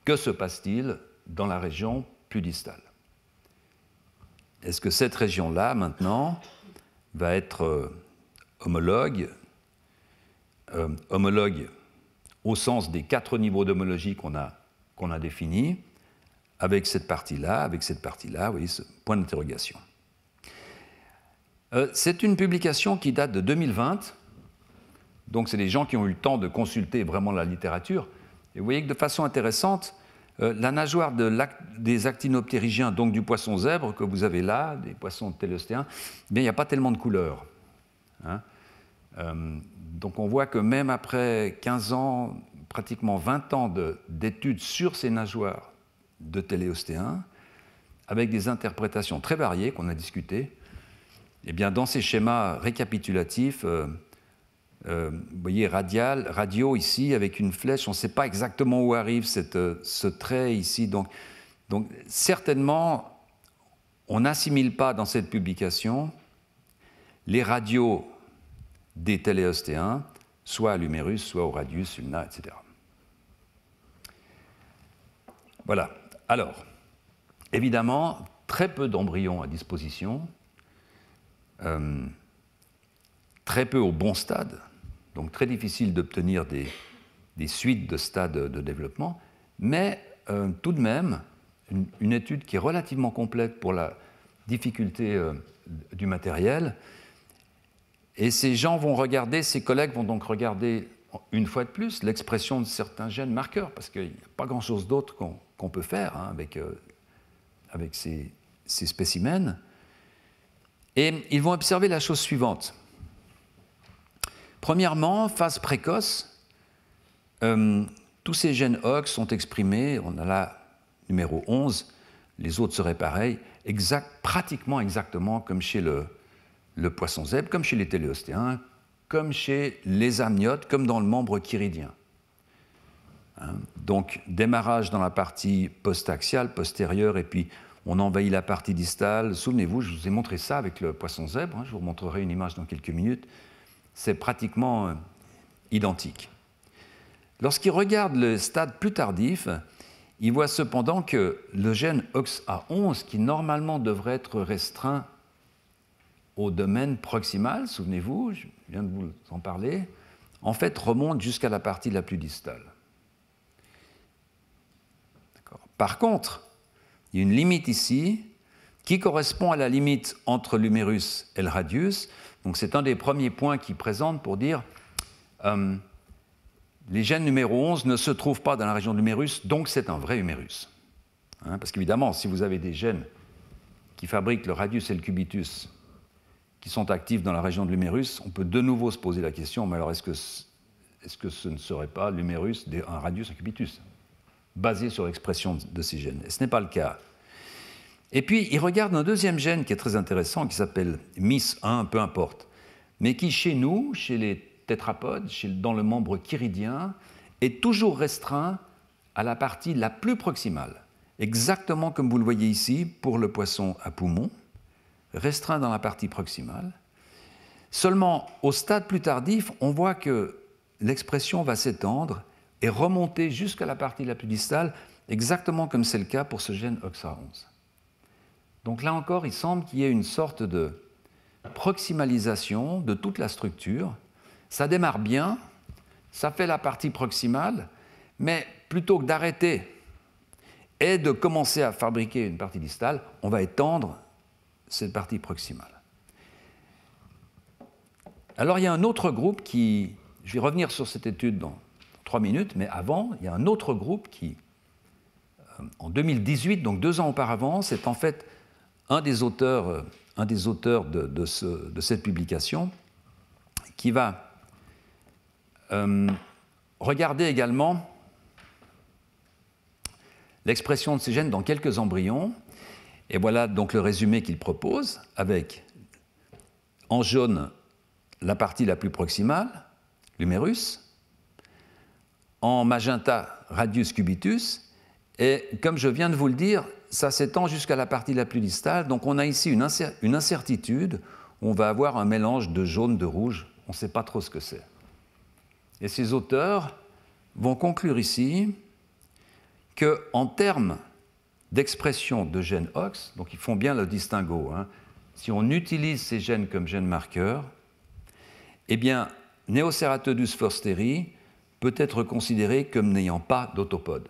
Que se passe-t-il dans la région plus distale? Est-ce que cette région-là, maintenant, va être homologue au sens des 4 niveaux d'homologie qu'on a définis, avec cette partie-là, vous voyez ce point d'interrogation. C'est une publication qui date de 2020, donc c'est des gens qui ont eu le temps de consulter vraiment la littérature, et vous voyez que de façon intéressante, la nageoire des actinoptérygiens, donc du poisson zèbre que vous avez là, des poissons téléostéens, il n'y a pas tellement de couleurs. Hein. Donc on voit que même après 15 ans, pratiquement 20 ans d'études sur ces nageoires de téléostéens, avec des interprétations très variées qu'on a discutées, eh bien dans ces schémas récapitulatifs, vous voyez radio ici avec une flèche, on ne sait pas exactement où arrive ce trait ici. Donc certainement, on n'assimile pas dans cette publication les radios des téléostéens, soit à l'humérus, soit au radius, ulna, etc. Voilà. Alors, évidemment, très peu d'embryons à disposition, très peu au bon stade, donc très difficile d'obtenir des suites de stades de développement, mais tout de même, une étude qui est relativement complète pour la difficulté du matériel. Et ces collègues vont donc regarder une fois de plus l'expression de certains gènes marqueurs, parce qu'il n'y a pas grand-chose d'autre qu'on peut faire hein, avec ces spécimens. Et ils vont observer la chose suivante. Premièrement, phase précoce, tous ces gènes OX sont exprimés, on a là numéro 11, les autres seraient pareils, pratiquement exactement comme chez le poisson zèbre, comme chez les téléostéens, comme chez les amniotes, comme dans le membre chiridien. Hein, donc, démarrage dans la partie post-axiale, postérieure, et puis on envahit la partie distale. Souvenez-vous, je vous ai montré ça avec le poisson zèbre, hein, je vous montrerai une image dans quelques minutes. C'est pratiquement identique. Lorsqu'il regarde le stade plus tardif, il voit cependant que le gène OXA11, qui normalement devrait être restreint au domaine proximal, souvenez-vous, je viens de vous en parler, en fait remonte jusqu'à la partie la plus distale. Par contre, il y a une limite ici qui correspond à la limite entre l'humérus et le radius. Donc c'est un des premiers points qu'il présente pour dire les gènes numéro 11 ne se trouvent pas dans la région de l'humérus, donc c'est un vrai humérus. Hein, parce qu'évidemment, si vous avez des gènes qui fabriquent le radius et le cubitus qui sont actifs dans la région de l'humérus, on peut de nouveau se poser la question, mais alors est-ce que ce ne serait pas l'humérus un radius, un cubitus, basé sur l'expression de ces gènes? Et ce n'est pas le cas. Et puis, il regarde un deuxième gène qui est très intéressant, qui s'appelle MIS1, peu importe, mais qui, chez nous, chez les tétrapodes, dans le membre chiridien, est toujours restreint à la partie la plus proximale, exactement comme vous le voyez ici pour le poisson à poumon, restreint dans la partie proximale. Seulement, au stade plus tardif, on voit que l'expression va s'étendre et remonter jusqu'à la partie la plus distale, exactement comme c'est le cas pour ce gène OXA11. Donc là encore, il semble qu'il y ait une sorte de proximalisation de toute la structure. Ça démarre bien, ça fait la partie proximale, mais plutôt que d'arrêter et de commencer à fabriquer une partie distale, on va étendre cette partie proximale. Alors il y a un autre groupe qui, je vais revenir sur cette étude dans 3 minutes, mais avant, il y a un autre groupe qui, en 2018, donc 2 ans auparavant, c'est en fait un des auteurs de cette publication qui va regarder également l'expression de ces gènes dans quelques embryons. Et voilà donc le résumé qu'il propose, avec en jaune la partie la plus proximale, l'humérus, en magenta radius cubitus, et comme je viens de vous le dire, ça s'étend jusqu'à la partie la plus distale, donc on a ici une incertitude, on va avoir un mélange de jaune, de rouge, on ne sait pas trop ce que c'est. Et ces auteurs vont conclure ici qu'en termes d'expression de gènes OX, donc ils font bien le distinguo, si on utilise ces gènes comme gènes marqueurs, eh bien, Neoceratodus forsteri peut être considéré comme n'ayant pas d'autopode,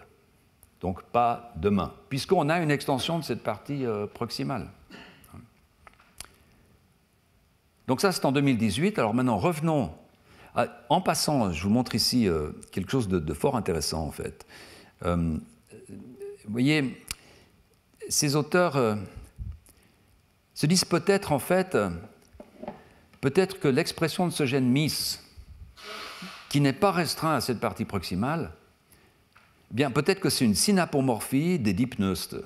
donc pas de main, puisqu'on a une extension de cette partie proximale. Donc ça, c'est en 2018. Alors maintenant, revenons. En passant, je vous montre ici quelque chose de fort intéressant, en fait. Vous voyez, ces auteurs se disent peut-être, en fait, peut-être que l'expression de ce gène MIS, qui n'est pas restreint à cette partie proximale, bien, peut-être que c'est une synapomorphie des dipneustes.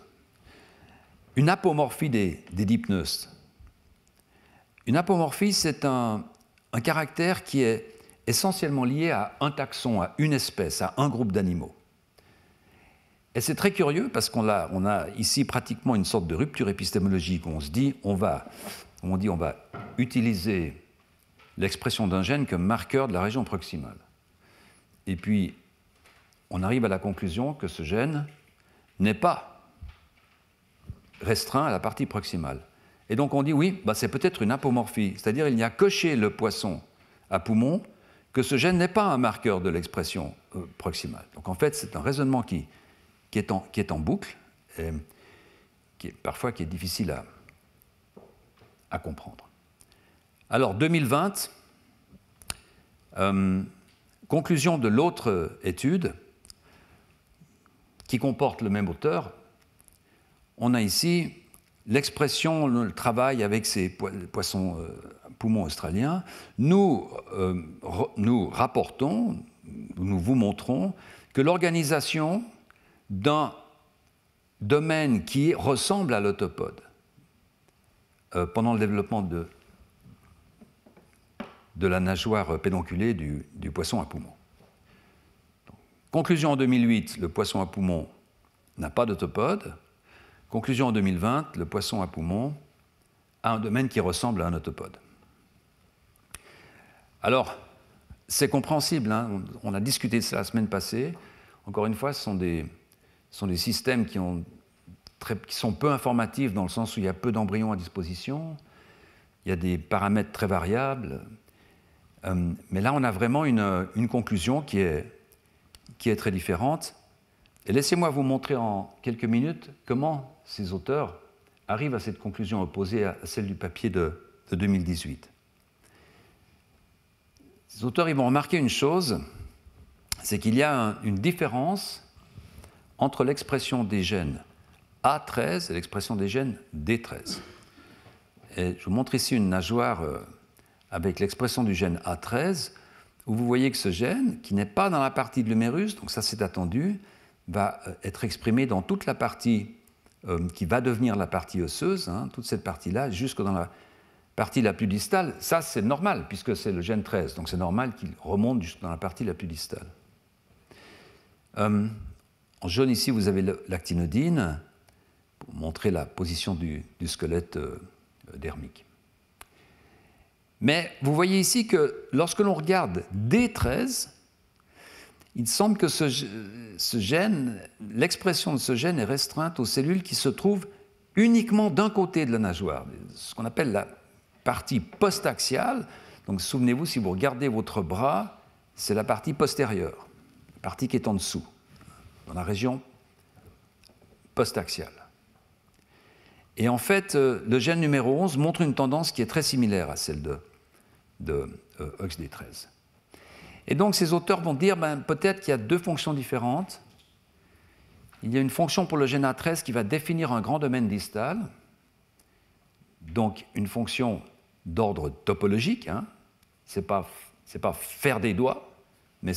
Une apomorphie des dipneustes. Une apomorphie, c'est un caractère qui est essentiellement lié à un taxon, à une espèce, à un groupe d'animaux. Et c'est très curieux parce qu'on a ici pratiquement une sorte de rupture épistémologique où on se dit on va utiliser l'expression d'un gène comme marqueur de la région proximale. Et puis, on arrive à la conclusion que ce gène n'est pas restreint à la partie proximale. Et donc on dit oui, c'est peut-être une apomorphie, c'est-à-dire il n'y a que chez le poisson à poumon que ce gène n'est pas un marqueur de l'expression proximale. Donc en fait, c'est un raisonnement qui est en boucle, et qui est difficile à comprendre. Alors 2020, conclusion de l'autre étude, qui comporte le même auteur, on a ici l'expression, le travail avec ces poissons poumons australiens. Nous rapportons, nous vous montrons que l'organisation d'un domaine qui ressemble à l'autopode pendant le développement de la nageoire pédonculée du poisson à poumon. Conclusion en 2008, le poisson à poumon n'a pas d'autopode. Conclusion en 2020, le poisson à poumon a un domaine qui ressemble à un autopode. Alors, c'est compréhensible, on a discuté de ça la semaine passée. Encore une fois, ce sont des systèmes qui sont peu informatifs dans le sens où il y a peu d'embryons à disposition, il y a des paramètres très variables, mais là, on a vraiment une conclusion qui est très différente. Et laissez-moi vous montrer en quelques minutes comment ces auteurs arrivent à cette conclusion opposée à celle du papier de 2018. Ces auteurs ils vont remarquer une chose, c'est qu'il y a une différence entre l'expression des gènes A13 et l'expression des gènes D13. Et je vous montre ici une nageoire avec l'expression du gène A13, où vous voyez que ce gène, qui n'est pas dans la partie de l'humérus, donc ça c'est attendu, va être exprimé dans toute la partie qui va devenir la partie osseuse, hein, toute cette partie-là, jusque dans la partie la plus distale. Ça, c'est normal, puisque c'est le gène 13, donc c'est normal qu'il remonte jusque dans la partie la plus distale. En jaune, ici, vous avez l'actinodine, pour montrer la position du squelette dermique. Mais vous voyez ici que lorsque l'on regarde D13, il semble que ce gène, l'expression de ce gène est restreinte aux cellules qui se trouvent uniquement d'un côté de la nageoire, ce qu'on appelle la partie postaxiale. Donc souvenez-vous, si vous regardez votre bras, c'est la partie postérieure, la partie qui est en dessous, dans la région postaxiale. Et en fait, le gène numéro 11 montre une tendance qui est très similaire à celle de OXD13. Et donc ces auteurs vont dire peut-être qu'il y a deux fonctions différentes. Il y a une fonction pour le gène A13 qui va définir un grand domaine distal, donc une fonction d'ordre topologique, hein. C'est pas faire des doigts, mais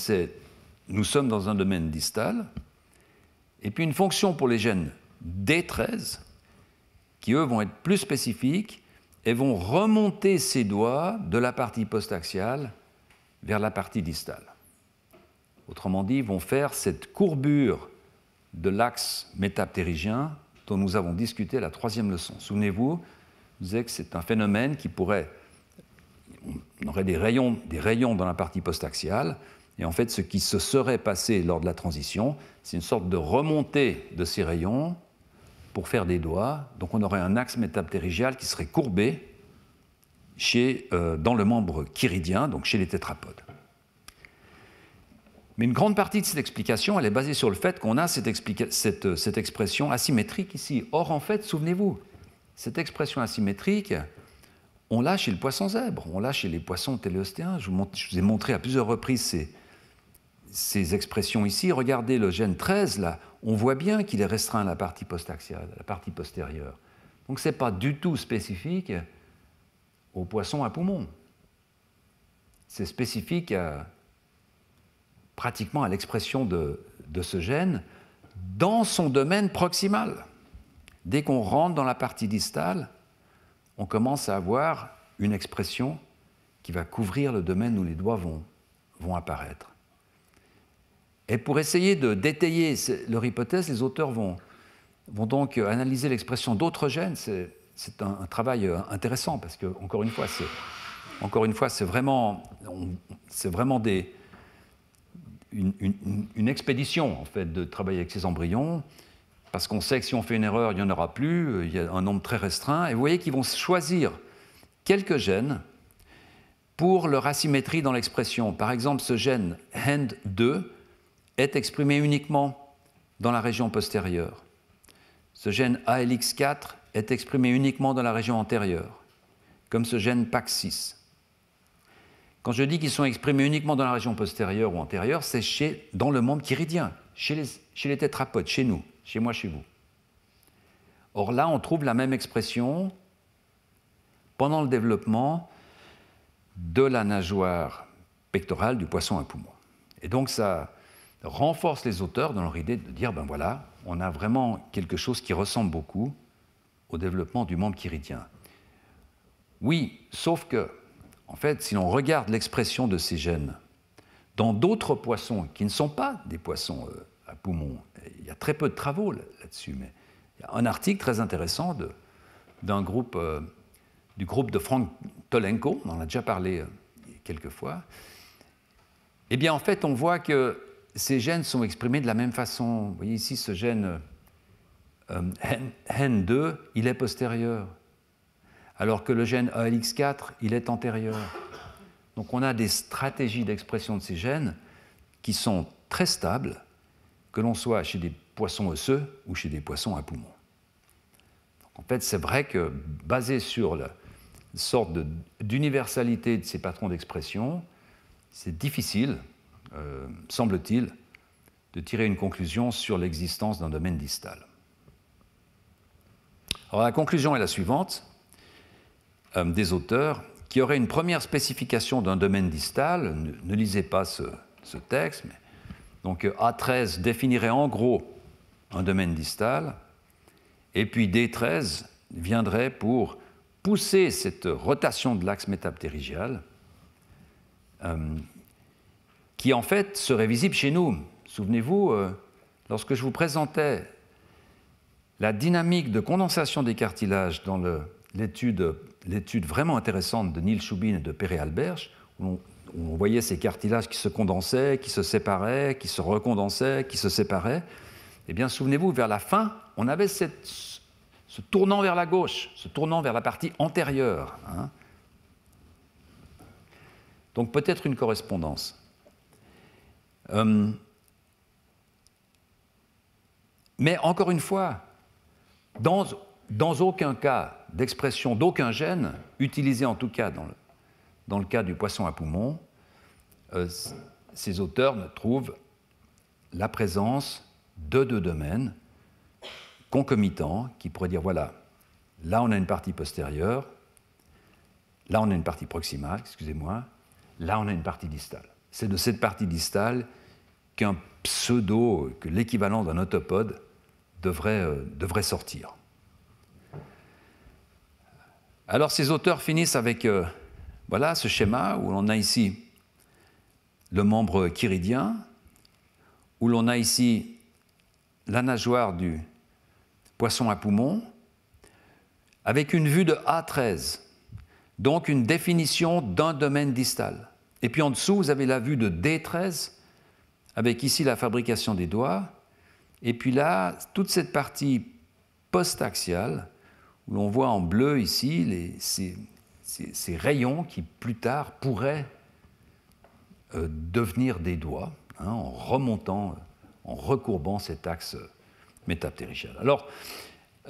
nous sommes dans un domaine distal. Et puis une fonction pour les gènes D13, qui eux vont être plus spécifiques et vont remonter ces doigts de la partie postaxiale vers la partie distale. Autrement dit, ils vont faire cette courbure de l'axe métaptérygien dont nous avons discuté à la 3e leçon. Souvenez-vous, je disais que c'est un phénomène qui pourrait... On aurait des rayons dans la partie postaxiale, et en fait, ce qui se serait passé lors de la transition, c'est une sorte de remontée de ces rayons pour faire des doigts. Donc on aurait un axe métaptérygial qui serait courbé dans le membre chiridien, donc chez les tétrapodes. Mais une grande partie de cette explication, elle est basée sur le fait qu'on a cette expression asymétrique ici. Or, en fait, souvenez-vous, cette expression asymétrique, on l'a chez le poisson zèbre, on l'a chez les poissons téléostéens. Je vous ai montré à plusieurs reprises ces expressions ici. Regardez le gène 13, là, on voit bien qu'il est restreint à la partie postaxiale, à la partie postérieure. Donc ce n'est pas du tout spécifique aux poissons à poumons. C'est spécifique pratiquement à l'expression de ce gène dans son domaine proximal. Dès qu'on rentre dans la partie distale, on commence à avoir une expression qui va couvrir le domaine où les doigts vont apparaître. Et pour essayer de détailler leur hypothèse, les auteurs vont donc analyser l'expression d'autres gènes. C'est un travail intéressant parce que, encore une fois, c'est vraiment une expédition en fait, de travailler avec ces embryons, parce qu'on sait que si on fait une erreur, il n'y en aura plus, il y a un nombre très restreint. Et vous voyez qu'ils vont choisir quelques gènes pour leur asymétrie dans l'expression. Par exemple, ce gène HEND2 est exprimé uniquement dans la région postérieure. Ce gène ALX4 est exprimé uniquement dans la région antérieure, comme ce gène PAX6. Quand je dis qu'ils sont exprimés uniquement dans la région postérieure ou antérieure, c'est dans le membre chiridien, chez les tétrapodes, chez nous, chez moi, chez vous. Or là, on trouve la même expression pendant le développement de la nageoire pectorale du poisson à poumon. Et donc ça renforce les auteurs dans leur idée de dire, ben voilà, on a vraiment quelque chose qui ressemble beaucoup au développement du membre chiridien. Oui, sauf que, en fait, si l'on regarde l'expression de ces gènes dans d'autres poissons qui ne sont pas des poissons à poumons, il y a très peu de travaux là-dessus, mais il y a un article très intéressant du groupe de Frank Tolenko, on en a déjà parlé quelques fois. Eh bien, en fait, on voit que ces gènes sont exprimés de la même façon. Vous voyez ici, ce gène HEN2, il est postérieur, alors que le gène ALX4, il est antérieur. Donc on a des stratégies d'expression de ces gènes qui sont très stables, que l'on soit chez des poissons osseux ou chez des poissons à poumons. Donc en fait, c'est vrai que, basé sur la sorte d'universalité de ces patrons d'expression, c'est difficile, semble-t-il, de tirer une conclusion sur l'existence d'un domaine distal. Alors la conclusion est la suivante, des auteurs qui auraient une première spécification d'un domaine distal. Ne lisez pas ce texte, mais donc A13 définirait en gros un domaine distal, Et puis D13 viendrait pour pousser cette rotation de l'axe métaptérygial qui en fait serait visible chez nous. Souvenez-vous, lorsque je vous présentais la dynamique de condensation des cartilages dans l'étude vraiment intéressante de Neil Shubin et de Perret Alberch, où on voyait ces cartilages qui se condensaient, qui se séparaient, qui se recondensaient, qui se séparaient, eh bien, souvenez-vous, vers la fin, on avait ce tournant vers la gauche, ce tournant vers la partie antérieure. Hein. Donc peut-être une correspondance. Mais encore une fois, dans aucun cas d'expression d'aucun gène, utilisé en tout cas dans le cas du poisson à poumon, ces auteurs ne trouvent la présence de deux domaines concomitants qui pourraient dire, voilà, là on a une partie postérieure, là on a une partie proximale, excusez-moi, là on a une partie distale. C'est de cette partie distale que l'équivalent d'un autopode devrait sortir. Alors ces auteurs finissent avec voilà, ce schéma où l'on a ici le membre chiridien, où l'on a ici la nageoire du poisson à poumon, avec une vue de A13, donc une définition d'un domaine distal. Et puis en dessous, vous avez la vue de D13, avec ici la fabrication des doigts, et puis là, toute cette partie post-axiale, où l'on voit en bleu ici ces rayons qui plus tard pourraient devenir des doigts, hein, en remontant, en recourbant cet axe métaptérygial. Alors,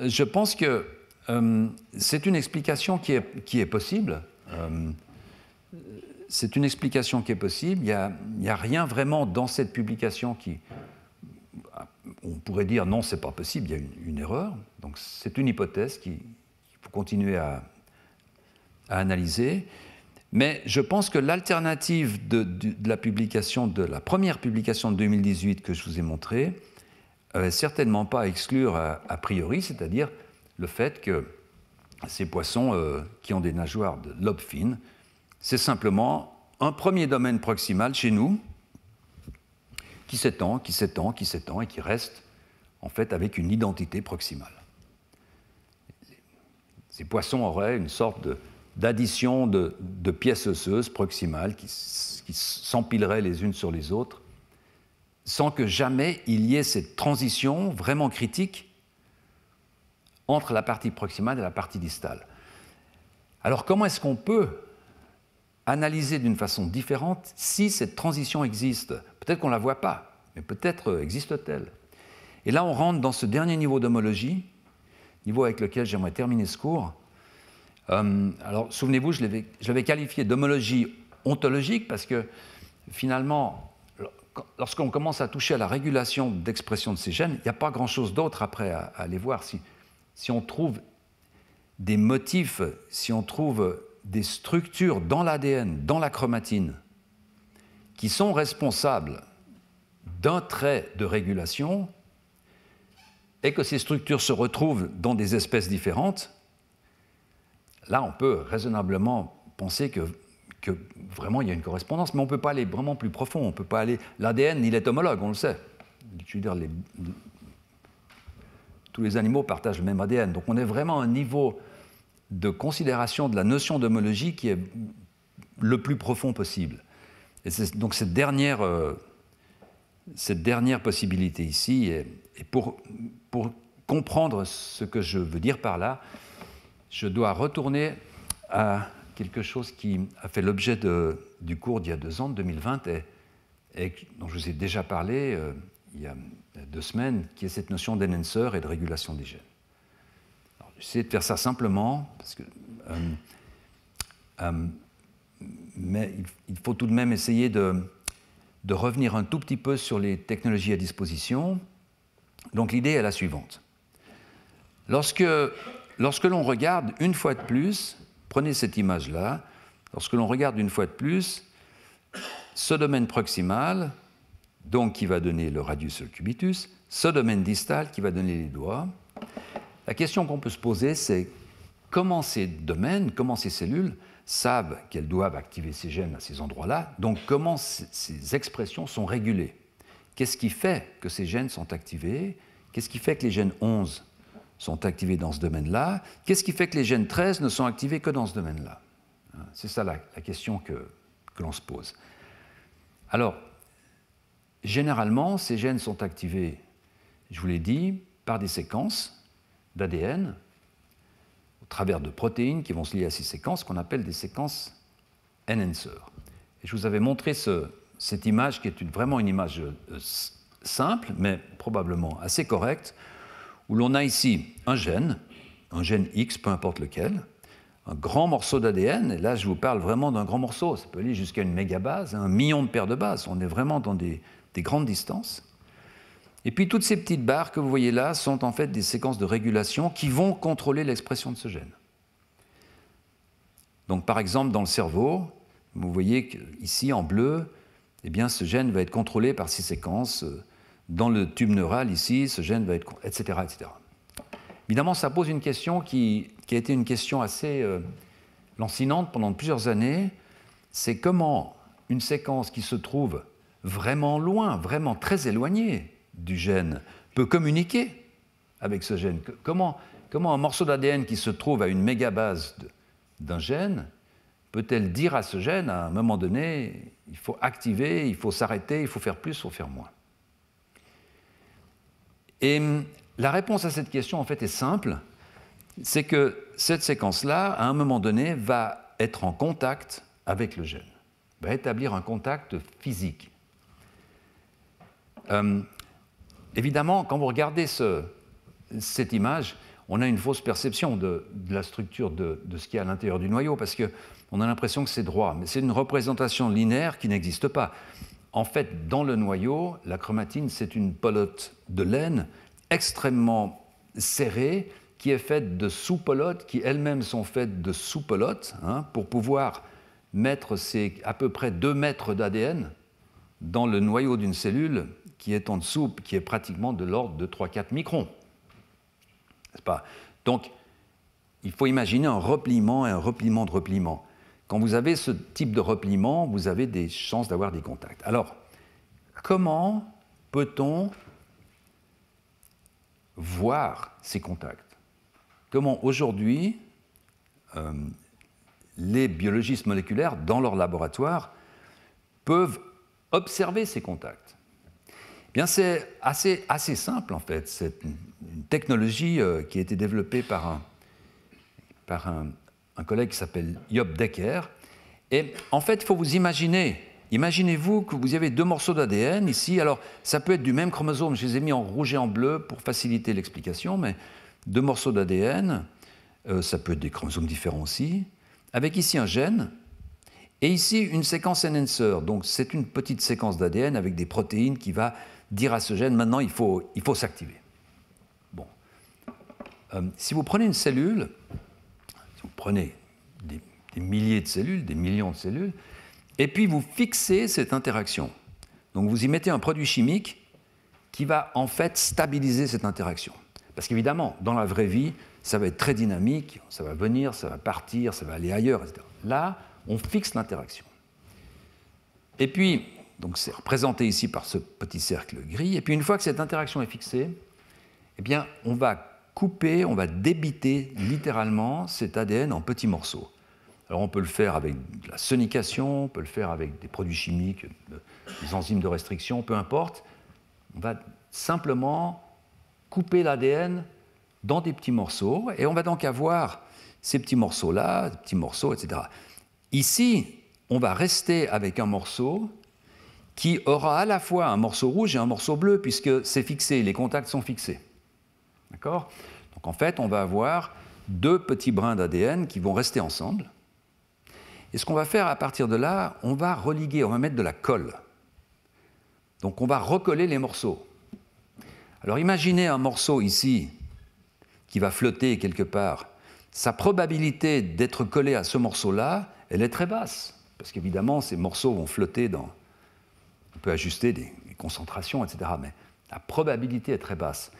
je pense que c'est une explication qui est possible. C'est une explication qui est possible. Il n'y a rien vraiment dans cette publication qui... On pourrait dire non, ce n'est pas possible, il y a une erreur. Donc c'est une hypothèse qu'il faut continuer à analyser. Mais je pense que l'alternative de la publication, de la première publication de 2018 que je vous ai montrée, certainement pas à exclure a priori, c'est-à-dire le fait que ces poissons qui ont des nageoires de lobe fine, c'est simplement un premier domaine proximal chez nous qui s'étend, qui s'étend, qui s'étend et qui reste en fait avec une identité proximale. Ces poissons auraient une sorte d'addition de pièces osseuses proximales qui s'empileraient les unes sur les autres sans que jamais il y ait cette transition vraiment critique entre la partie proximale et la partie distale. Alors comment est-ce qu'on peut analyser d'une façon différente si cette transition existe? Peut-être qu'on ne la voit pas, mais peut-être existe-t-elle. Et là, on rentre dans ce dernier niveau d'homologie, niveau avec lequel j'aimerais terminer ce cours. Alors, souvenez-vous, je l'avais qualifié d'homologie ontologique parce que, finalement, lorsqu'on commence à toucher à la régulation d'expression de ces gènes, il n'y a pas grand-chose d'autre après à aller voir. Si on trouve des motifs, si on trouve des structures dans l'ADN, dans la chromatine, qui sont responsables d'un trait de régulation, et que ces structures se retrouvent dans des espèces différentes, là, on peut raisonnablement penser que vraiment il y a une correspondance, mais on ne peut pas aller vraiment plus profond. On peut pas aller. L'ADN, il est homologue, on le sait. Je veux dire, tous les animaux partagent le même ADN. Donc on est vraiment à un niveau de considération de la notion d'homologie qui est le plus profond possible. Et donc cette dernière possibilité ici, et pour comprendre ce que je veux dire par là, je dois retourner à quelque chose qui a fait l'objet du cours d'il y a 2 ans, de 2020, et dont je vous ai déjà parlé il y a 2 semaines, qui est cette notion d'enhancer et de régulation des gènes. J'essaie de faire ça simplement, parce que, mais il faut tout de même essayer de revenir un tout petit peu sur les technologies à disposition. Donc l'idée est la suivante. Lorsque l'on regarde une fois de plus, prenez cette image-là, lorsque l'on regarde une fois de plus ce domaine proximal, donc qui va donner le radius et le cubitus, ce domaine distal qui va donner les doigts, la question qu'on peut se poser, c'est comment ces domaines, comment ces cellules savent qu'elles doivent activer ces gènes à ces endroits-là, donc comment ces expressions sont régulées. Qu'est-ce qui fait que ces gènes sont activés? Qu'est-ce qui fait que les gènes 11 sont activés dans ce domaine-là? Qu'est-ce qui fait que les gènes 13 ne sont activés que dans ce domaine-là? C'est ça la question que l'on se pose. Alors, généralement, ces gènes sont activés, je vous l'ai dit, par des séquences d'ADN au travers de protéines qui vont se lier à ces séquences qu'on appelle des séquences enhancer. Et je vous avais montré cette image qui est vraiment une image simple, mais probablement assez correcte, où l'on a ici un gène X, peu importe lequel, un grand morceau d'ADN, et là je vous parle vraiment d'un grand morceau, ça peut aller jusqu'à une mégabase, 1 million de paires de bases, on est vraiment dans des grandes distances. Et puis toutes ces petites barres que vous voyez là sont en fait des séquences de régulation qui vont contrôler l'expression de ce gène. Donc par exemple dans le cerveau, vous voyez qu'ici en bleu, eh bien, ce gène va être contrôlé par ces séquences. Dans le tube neural ici, ce gène va être... etc. etc. Évidemment, ça pose une question qui a été une question assez lancinante pendant plusieurs années, c'est comment une séquence qui se trouve vraiment loin, vraiment très éloignée du gène, peut communiquer avec ce gène. Comment un morceau d'ADN qui se trouve à une mégabase d'un gène peut-elle dire à ce gène, à un moment donné, il faut activer, il faut s'arrêter, il faut faire plus, il faut faire moins? Et la réponse à cette question, en fait, est simple. C'est que cette séquence-là, à un moment donné, va être en contact avec le gène, va établir un contact physique. Évidemment, quand vous regardez cette image, on a une fausse perception de la structure de ce qu'il y a à l'intérieur du noyau, parce qu'on a l'impression que c'est droit, mais c'est une représentation linéaire qui n'existe pas. En fait, dans le noyau, la chromatine, c'est une pelote de laine extrêmement serrée qui est faite de sous-pelotes qui elles-mêmes sont faites de sous-pelotes pour pouvoir mettre ces à peu près 2 mètres d'ADN dans le noyau d'une cellule qui est en dessous, qui est pratiquement de l'ordre de 3-4 microns. N'est-ce pas? Donc, il faut imaginer un repliement et un repliement de repliement. Quand vous avez ce type de repliement, vous avez des chances d'avoir des contacts. Alors, comment peut-on voir ces contacts? Comment aujourd'hui les biologistes moléculaires, dans leur laboratoire, peuvent observer ces contacts? Eh bien, c'est assez simple, en fait. C'est une technologie qui a été développée par un collègue qui s'appelle Job Decker. Et en fait, il faut vous imaginez-vous que vous avez 2 morceaux d'ADN ici. Alors, ça peut être du même chromosome. Je les ai mis en rouge et en bleu pour faciliter l'explication, mais 2 morceaux d'ADN, ça peut être des chromosomes différents aussi, avec ici un gène, et ici une séquence enhancer. Donc, c'est une petite séquence d'ADN avec des protéines qui va dire à ce gène, maintenant, il faut s'activer. Bon. Si vous prenez une cellule, si vous prenez des milliers de cellules, des millions de cellules, et puis vous fixez cette interaction. Donc vous y mettez un produit chimique qui va en fait stabiliser cette interaction. Parce qu'évidemment, dans la vraie vie, ça va être très dynamique, ça va venir, ça va partir, ça va aller ailleurs, etc. Là, on fixe l'interaction. Et puis, donc c'est représenté ici par ce petit cercle gris, et puis une fois que cette interaction est fixée, eh bien, on va couper, on va débiter littéralement cet ADN en petits morceaux. Alors on peut le faire avec de la sonication, on peut le faire avec des produits chimiques, des enzymes de restriction, peu importe. On va simplement couper l'ADN dans des petits morceaux, et on va donc avoir ces petits morceaux-là, des petits morceaux, etc. Ici, on va rester avec un morceau qui aura à la fois un morceau rouge et un morceau bleu, puisque c'est fixé, les contacts sont fixés. D'accord? Donc en fait, on va avoir 2 petits brins d'ADN qui vont rester ensemble. Et ce qu'on va faire à partir de là, on va religuer, on va mettre de la colle. Donc on va recoller les morceaux. Alors imaginez un morceau ici qui va flotter quelque part. Sa probabilité d'être collé à ce morceau-là, elle est très basse. Parce qu'évidemment, ces morceaux vont flotter dans... On peut ajuster des concentrations, etc. Mais la probabilité est très basse.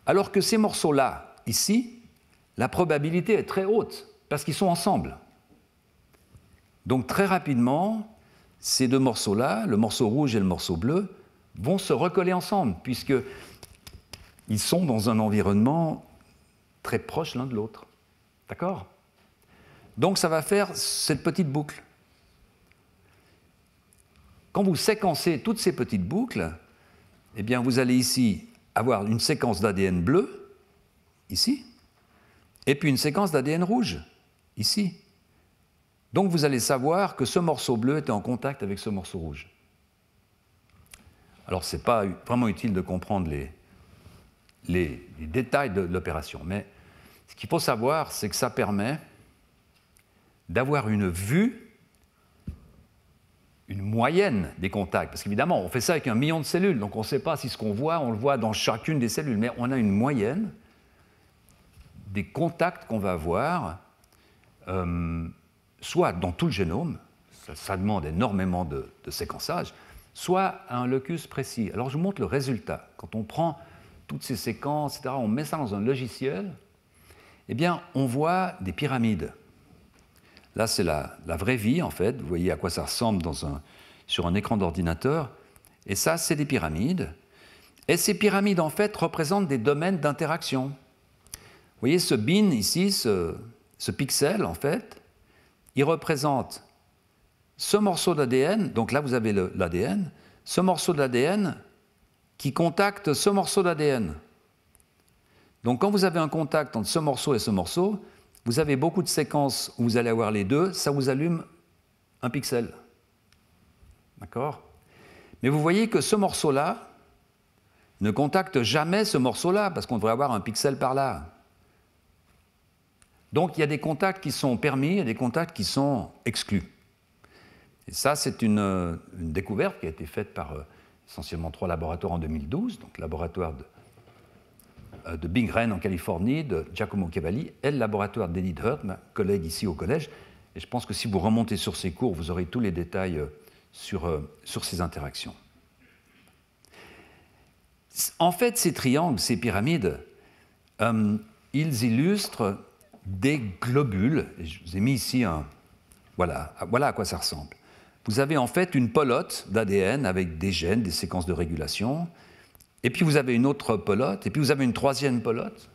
Alors que ces morceaux-là, ici, la probabilité est très haute, parce qu'ils sont ensemble. Donc très rapidement, ces deux morceaux-là, le morceau rouge et le morceau bleu, vont se recoller ensemble, puisqu'ils sont dans un environnement très proche l'un de l'autre. D'accord? Donc ça va faire cette petite boucle. Quand vous séquencez toutes ces petites boucles, eh bien vous allez ici avoir une séquence d'ADN bleu, ici, et puis une séquence d'ADN rouge, ici. Donc vous allez savoir que ce morceau bleu était en contact avec ce morceau rouge. Alors ce n'est pas vraiment utile de comprendre les détails de l'opération, mais ce qu'il faut savoir, c'est que ça permet d'avoir une vue, une moyenne des contacts. Parce qu'évidemment, on fait ça avec 1 million de cellules, donc on ne sait pas si ce qu'on voit, on le voit dans chacune des cellules, mais on a une moyenne des contacts qu'on va avoir, soit dans tout le génome, ça demande énormément de séquençage, soit à un locus précis. Alors je vous montre le résultat. Quand on prend toutes ces séquences, etc., on met ça dans un logiciel, eh bien, on voit des pyramides. Là, c'est la vraie vie, en fait. Vous voyez à quoi ça ressemble sur un écran d'ordinateur. Et ça, c'est des pyramides. Et ces pyramides, en fait, représentent des domaines d'interaction. Vous voyez ce bin ici, ce pixel, en fait, il représente ce morceau d'ADN, donc là, vous avez l'ADN, ce morceau d'ADN qui contacte ce morceau d'ADN. Donc, quand vous avez un contact entre ce morceau et ce morceau, vous avez beaucoup de séquences où vous allez avoir les deux, ça vous allume un pixel. D'accord? Mais vous voyez que ce morceau-là ne contacte jamais ce morceau-là, parce qu'on devrait avoir un pixel par là. Donc il y a des contacts qui sont permis et des contacts qui sont exclus. Et ça, c'est une découverte qui a été faite par essentiellement 3 laboratoires en 2012, donc le laboratoire de Big Ren en Californie, de Giacomo Cavalli, et le laboratoire d'Edith Hurt, ma collègue ici au collège. Et je pense que si vous remontez sur ces cours, vous aurez tous les détails sur ces interactions. En fait, ces triangles, ces pyramides, ils illustrent des globules. Et je vous ai mis ici voilà à quoi ça ressemble. Vous avez en fait une pelote d'ADN avec des gènes, des séquences de régulation, et puis vous avez une autre pelote, et puis vous avez une troisième pelote.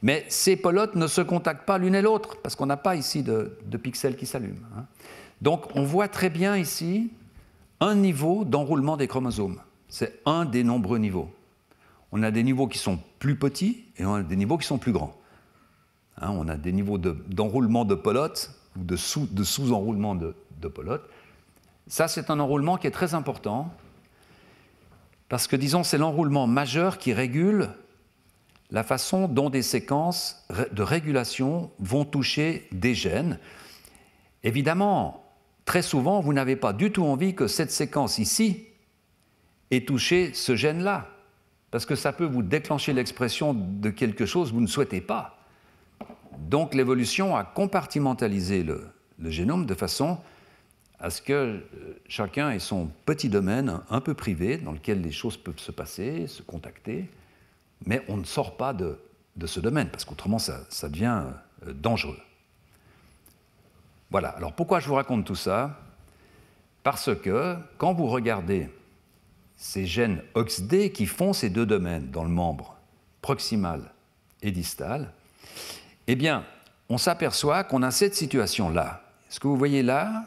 Mais ces pelotes ne se contactent pas l'une et l'autre, parce qu'on n'a pas ici de pixels qui s'allument. Donc on voit très bien ici un niveau d'enroulement des chromosomes. C'est un des nombreux niveaux. On a des niveaux qui sont plus petits et on a des niveaux qui sont plus grands. On a des niveaux d'enroulement de pelotes ou de sous-enroulement de pelotes. Ça, c'est un enroulement qui est très important parce que, disons, c'est l'enroulement majeur qui régule la façon dont des séquences de régulation vont toucher des gènes. Évidemment, très souvent, vous n'avez pas du tout envie que cette séquence ici ait touché ce gène-là, parce que ça peut vous déclencher l'expression de quelque chose que vous ne souhaitez pas. Donc l'évolution a compartimentalisé le génome de façon à ce que chacun ait son petit domaine un peu privé dans lequel les choses peuvent se passer, se contacter, mais on ne sort pas de ce domaine, parce qu'autrement ça devient dangereux. Voilà, alors pourquoi je vous raconte tout ça? Parce que quand vous regardez ces gènes OXD qui font ces deux domaines dans le membre proximal et distal, eh bien, on s'aperçoit qu'on a cette situation-là. Ce que vous voyez là,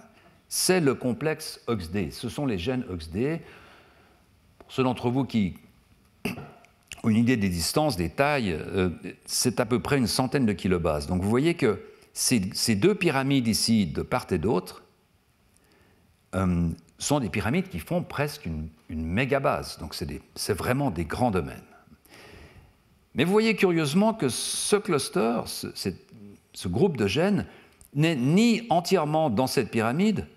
c'est le complexe OXD. Ce sont les gènes OXD. Pour ceux d'entre vous qui ont une idée des distances, des tailles, c'est à peu près une centaine de kilobases. Donc vous voyez que ces deux pyramides ici, de part et d'autre, sont des pyramides qui font presque une mégabase. Donc c'est vraiment des grands domaines. Mais vous voyez curieusement que ce cluster, ce groupe de gènes, n'est ni entièrement dans cette pyramide,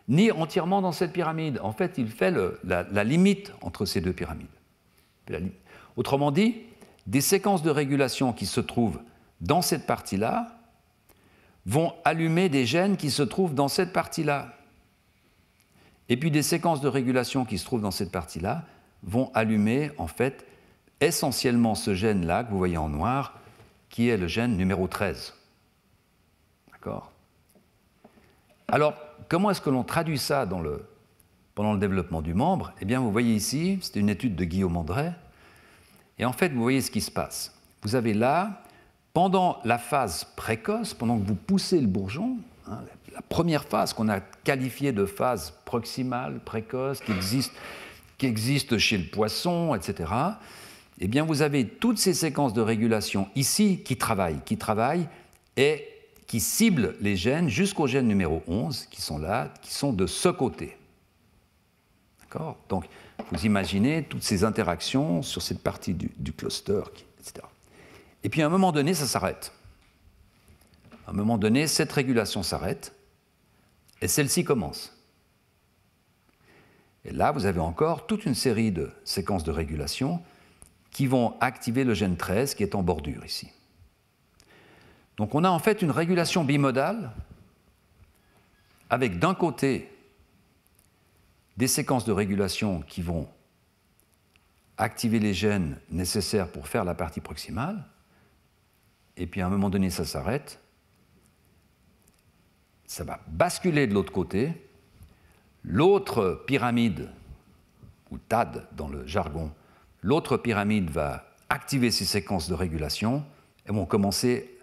ni entièrement dans cette pyramide. En fait, il fait la limite entre ces deux pyramides. Autrement dit, des séquences de régulation qui se trouvent dans cette partie-là vont allumer des gènes qui se trouvent dans cette partie-là. Et puis des séquences de régulation qui se trouvent dans cette partie-là vont allumer, en fait, essentiellement ce gène-là que vous voyez en noir, qui est le gène numéro 13. D'accord? Alors, comment est-ce que l'on traduit ça pendant le développement du membre? Eh bien, vous voyez ici, c'est une étude de Guillaume André, et en fait, vous voyez ce qui se passe. Vous avez là, pendant la phase précoce, pendant que vous poussez le bourgeon, hein, la première phase qu'on a qualifiée de phase proximale, précoce, qui existe chez le poisson, etc., eh bien, vous avez toutes ces séquences de régulation ici qui travaillent et qui ciblent les gènes jusqu'au gène numéro 11, qui sont là, qui sont de ce côté. D'accord? Donc, vous imaginez toutes ces interactions sur cette partie du cluster, etc. Et puis, à un moment donné, ça s'arrête. À un moment donné, cette régulation s'arrête et celle-ci commence. Et là, vous avez encore toute une série de séquences de régulation qui vont activer le gène 13 qui est en bordure ici. Donc on a en fait une régulation bimodale avec d'un côté des séquences de régulation qui vont activer les gènes nécessaires pour faire la partie proximale, et puis à un moment donné ça s'arrête, ça va basculer de l'autre côté, l'autre pyramide, ou TAD dans le jargon, l'autre pyramide va activer ces séquences de régulation et vont commencer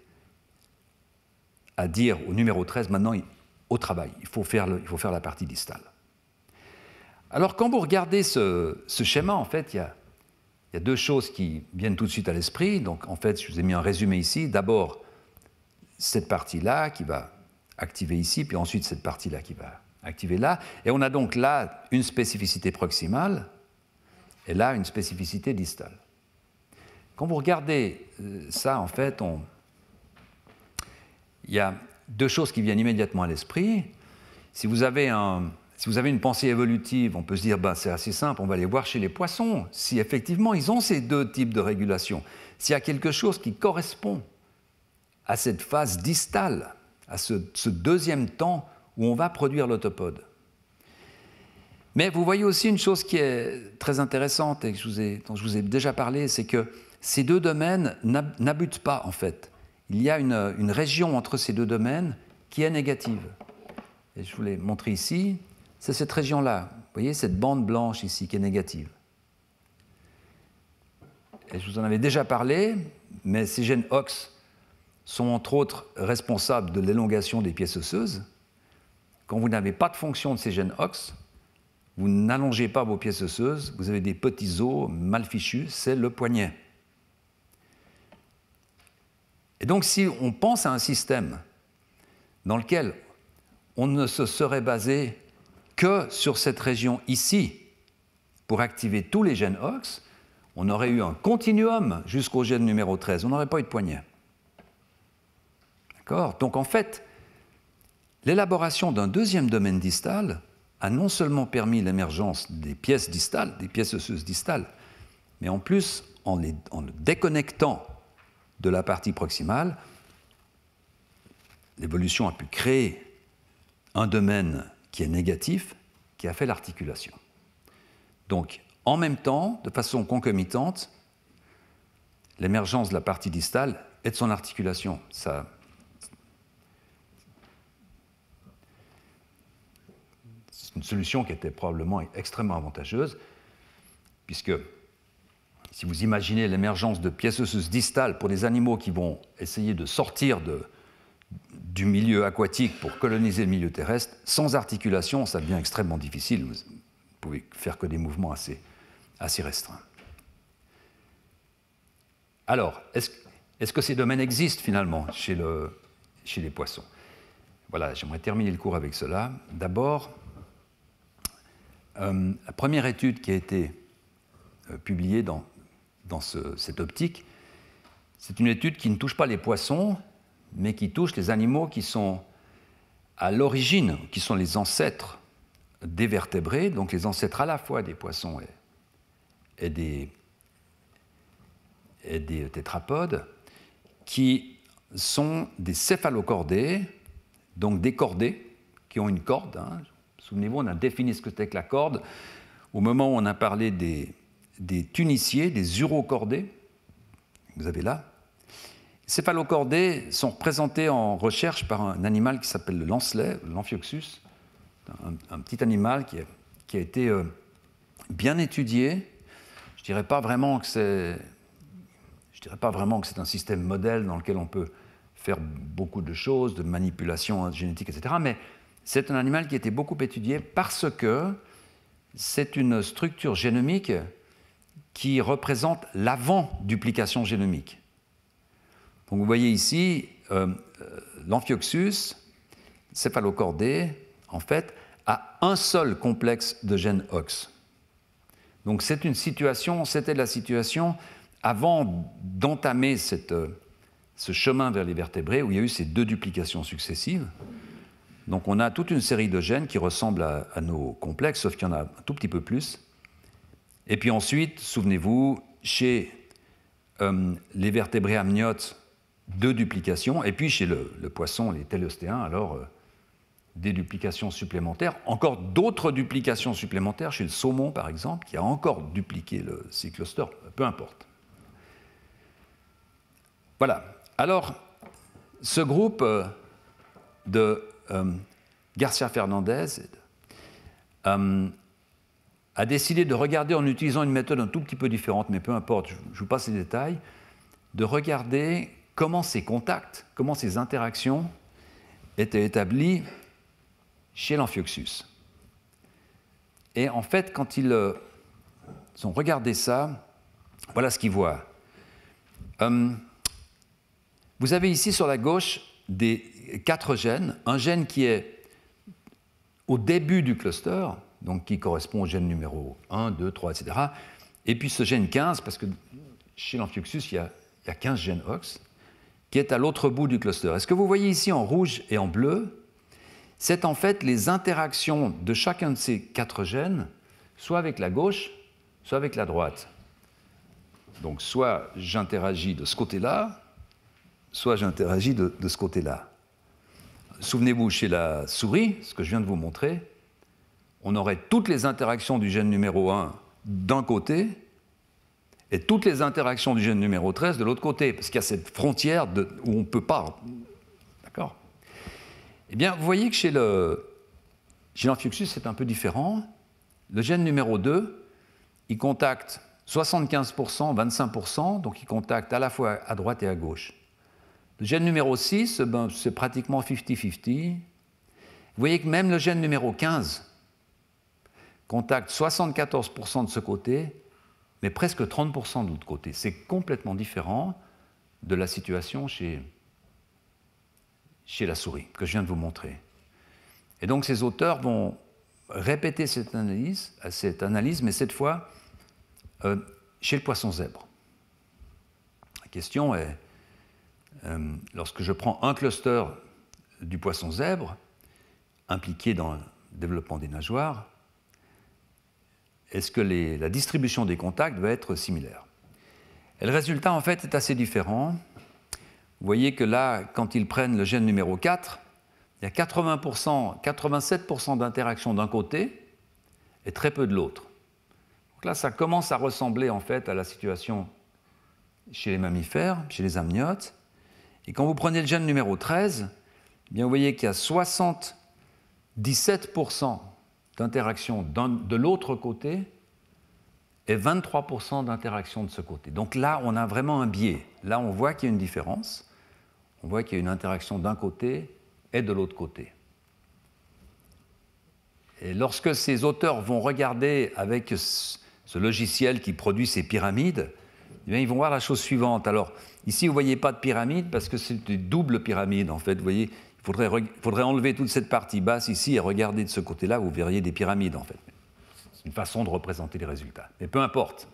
à dire au numéro 13, maintenant, au travail, il faut faire la partie distale. Alors, quand vous regardez ce schéma, en fait, il y a deux choses qui viennent tout de suite à l'esprit. Donc, en fait, je vous ai mis un résumé ici. D'abord, cette partie-là qui va activer ici, puis ensuite cette partie-là qui va activer là. Et on a donc là une spécificité proximale, et là une spécificité distale. Quand vous regardez ça, en fait, il y a deux choses qui viennent immédiatement à l'esprit. Si vous avez une pensée évolutive, on peut se dire, c'est assez simple, on va aller voir chez les poissons, si effectivement ils ont ces deux types de régulation, s'il y a quelque chose qui correspond à cette phase distale, à ce deuxième temps où on va produire l'autopode. Mais vous voyez aussi une chose qui est très intéressante et dont je vous ai déjà parlé, c'est que ces deux domaines n'abuttent pas, en fait. Il y a une région entre ces deux domaines qui est négative. Et je vous l'ai montré ici, c'est cette région-là. Vous voyez cette bande blanche ici qui est négative. Et je vous en avais déjà parlé, mais ces gènes OX sont entre autres responsables de l'élongation des pièces osseuses. Quand vous n'avez pas de fonction de ces gènes OX, vous n'allongez pas vos pièces osseuses, vous avez des petits os mal fichus, c'est le poignet. Et donc, si on pense à un système dans lequel on ne se serait basé que sur cette région ici pour activer tous les gènes OX, on aurait eu un continuum jusqu'au gène numéro 13, on n'aurait pas eu de poignet. D'accord? Donc, en fait, l'élaboration d'un deuxième domaine distal a non seulement permis l'émergence des pièces distales, des pièces osseuses distales, mais en plus, en le déconnectant de la partie proximale, l'évolution a pu créer un domaine qui est négatif, qui a fait l'articulation. Donc, en même temps, de façon concomitante, l'émergence de la partie distale et de son articulation. C'est une solution qui était probablement extrêmement avantageuse, puisque si vous imaginez l'émergence de pièces osseuses distales pour des animaux qui vont essayer de sortir du milieu aquatique pour coloniser le milieu terrestre, sans articulation, ça devient extrêmement difficile. Vous ne pouvez faire que des mouvements assez restreints. Alors, est-ce que ces domaines existent finalement chez les poissons? Voilà, j'aimerais terminer le cours avec cela. D'abord, la première étude qui a été publiée dans cette optique, c'est une étude qui ne touche pas les poissons, mais qui touche les animaux qui sont à l'origine, qui sont les ancêtres des vertébrés, donc les ancêtres à la fois des poissons et des tétrapodes, qui sont des céphalocordés, donc des cordés, qui ont une corde. Souvenez-vous, on a défini ce que c'était que la corde au moment où on a parlé des tuniciers, des urocordés, vous avez là, céphalocordés sont représentés en recherche par un animal qui s'appelle le lancelet, l'Amphioxus, un petit animal qui a été bien étudié. Je ne dirais pas vraiment que c'est un système modèle dans lequel on peut faire beaucoup de choses, de manipulation génétique, etc. Mais c'est un animal qui a été beaucoup étudié parce que c'est une structure génomique qui représente l'avant-duplication génomique. Donc vous voyez ici, l'Amphioxus céphalocordé, en fait, a un seul complexe de gène OX. Donc c'était la situation avant d'entamer ce chemin vers les vertébrés où il y a eu ces deux duplications successives. Donc on a toute une série de gènes qui ressemblent à nos complexes, sauf qu'il y en a un tout petit peu plus. Et puis ensuite, souvenez-vous, chez les vertébrés amniotes, deux duplications, et puis chez le poisson, les téléostéens, alors des duplications supplémentaires, encore d'autres duplications supplémentaires, chez le saumon par exemple, qui a encore dupliqué le C-cluster, peu importe. Voilà. Alors, ce groupe de Garcia Fernandez a décidé de regarder, en utilisant une méthode un tout petit peu différente, mais peu importe, je vous passe les détails, de regarder comment ces contacts, comment ces interactions étaient établies chez l'Amphioxus. Et en fait, quand ils ont regardé ça, voilà ce qu'ils voient. Vous avez ici sur la gauche des 4 gènes, un gène qui est au début du cluster, donc qui correspond au gène numéro 1, 2, 3, etc. Et puis ce gène 15, parce que chez l'Amphioxus, il y a 15 gènes OX, qui est à l'autre bout du cluster. Et ce que vous voyez ici en rouge et en bleu, c'est en fait les interactions de chacun de ces 4 gènes, soit avec la gauche, soit avec la droite. Donc soit j'interagis de ce côté-là, soit j'interagis de ce côté-là. Souvenez-vous, chez la souris, ce que je viens de vous montrer, on aurait toutes les interactions du gène numéro 1 d'un côté et toutes les interactions du gène numéro 13 de l'autre côté, parce qu'il y a cette frontière où on ne peut pas. D'accord ? Eh bien, vous voyez que chez l'Amphioxus, c'est un peu différent. Le gène numéro 2, il contacte 75%, 25%, donc il contacte à la fois à droite et à gauche. Le gène numéro 6, c'est pratiquement 50-50. Vous voyez que même le gène numéro 15 contacte 74% de ce côté, mais presque 30% de l'autre côté. C'est complètement différent de la situation chez la souris, que je viens de vous montrer. Et donc ces auteurs vont répéter cette analyse, mais cette fois chez le poisson zèbre. La question est, lorsque je prends un cluster du poisson zèbre, impliqué dans le développement des nageoires, est-ce que la distribution des contacts va être similaire? Et le résultat, en fait, est assez différent. Vous voyez que là, quand ils prennent le gène numéro 4, il y a 87% d'interactions d'un côté et très peu de l'autre. Donc là, ça commence à ressembler, en fait, à la situation chez les mammifères, chez les amniotes. Et quand vous prenez le gène numéro 13, eh bien, vous voyez qu'il y a 77% d'interactions de l'autre côté et 23% d'interactions de ce côté. Donc là, on a vraiment un biais. Là, on voit qu'il y a une différence. On voit qu'il y a une interaction d'un côté et de l'autre côté. Et lorsque ces auteurs vont regarder avec ce logiciel qui produit ces pyramides, eh bien, ils vont voir la chose suivante. Alors, ici, vous ne voyez pas de pyramide parce que c'est des doubles pyramides, en fait. Vous voyez, il faudrait enlever toute cette partie basse ici et regarder de ce côté-là, vous verriez des pyramides, en fait. C'est une façon de représenter les résultats. Mais peu importe.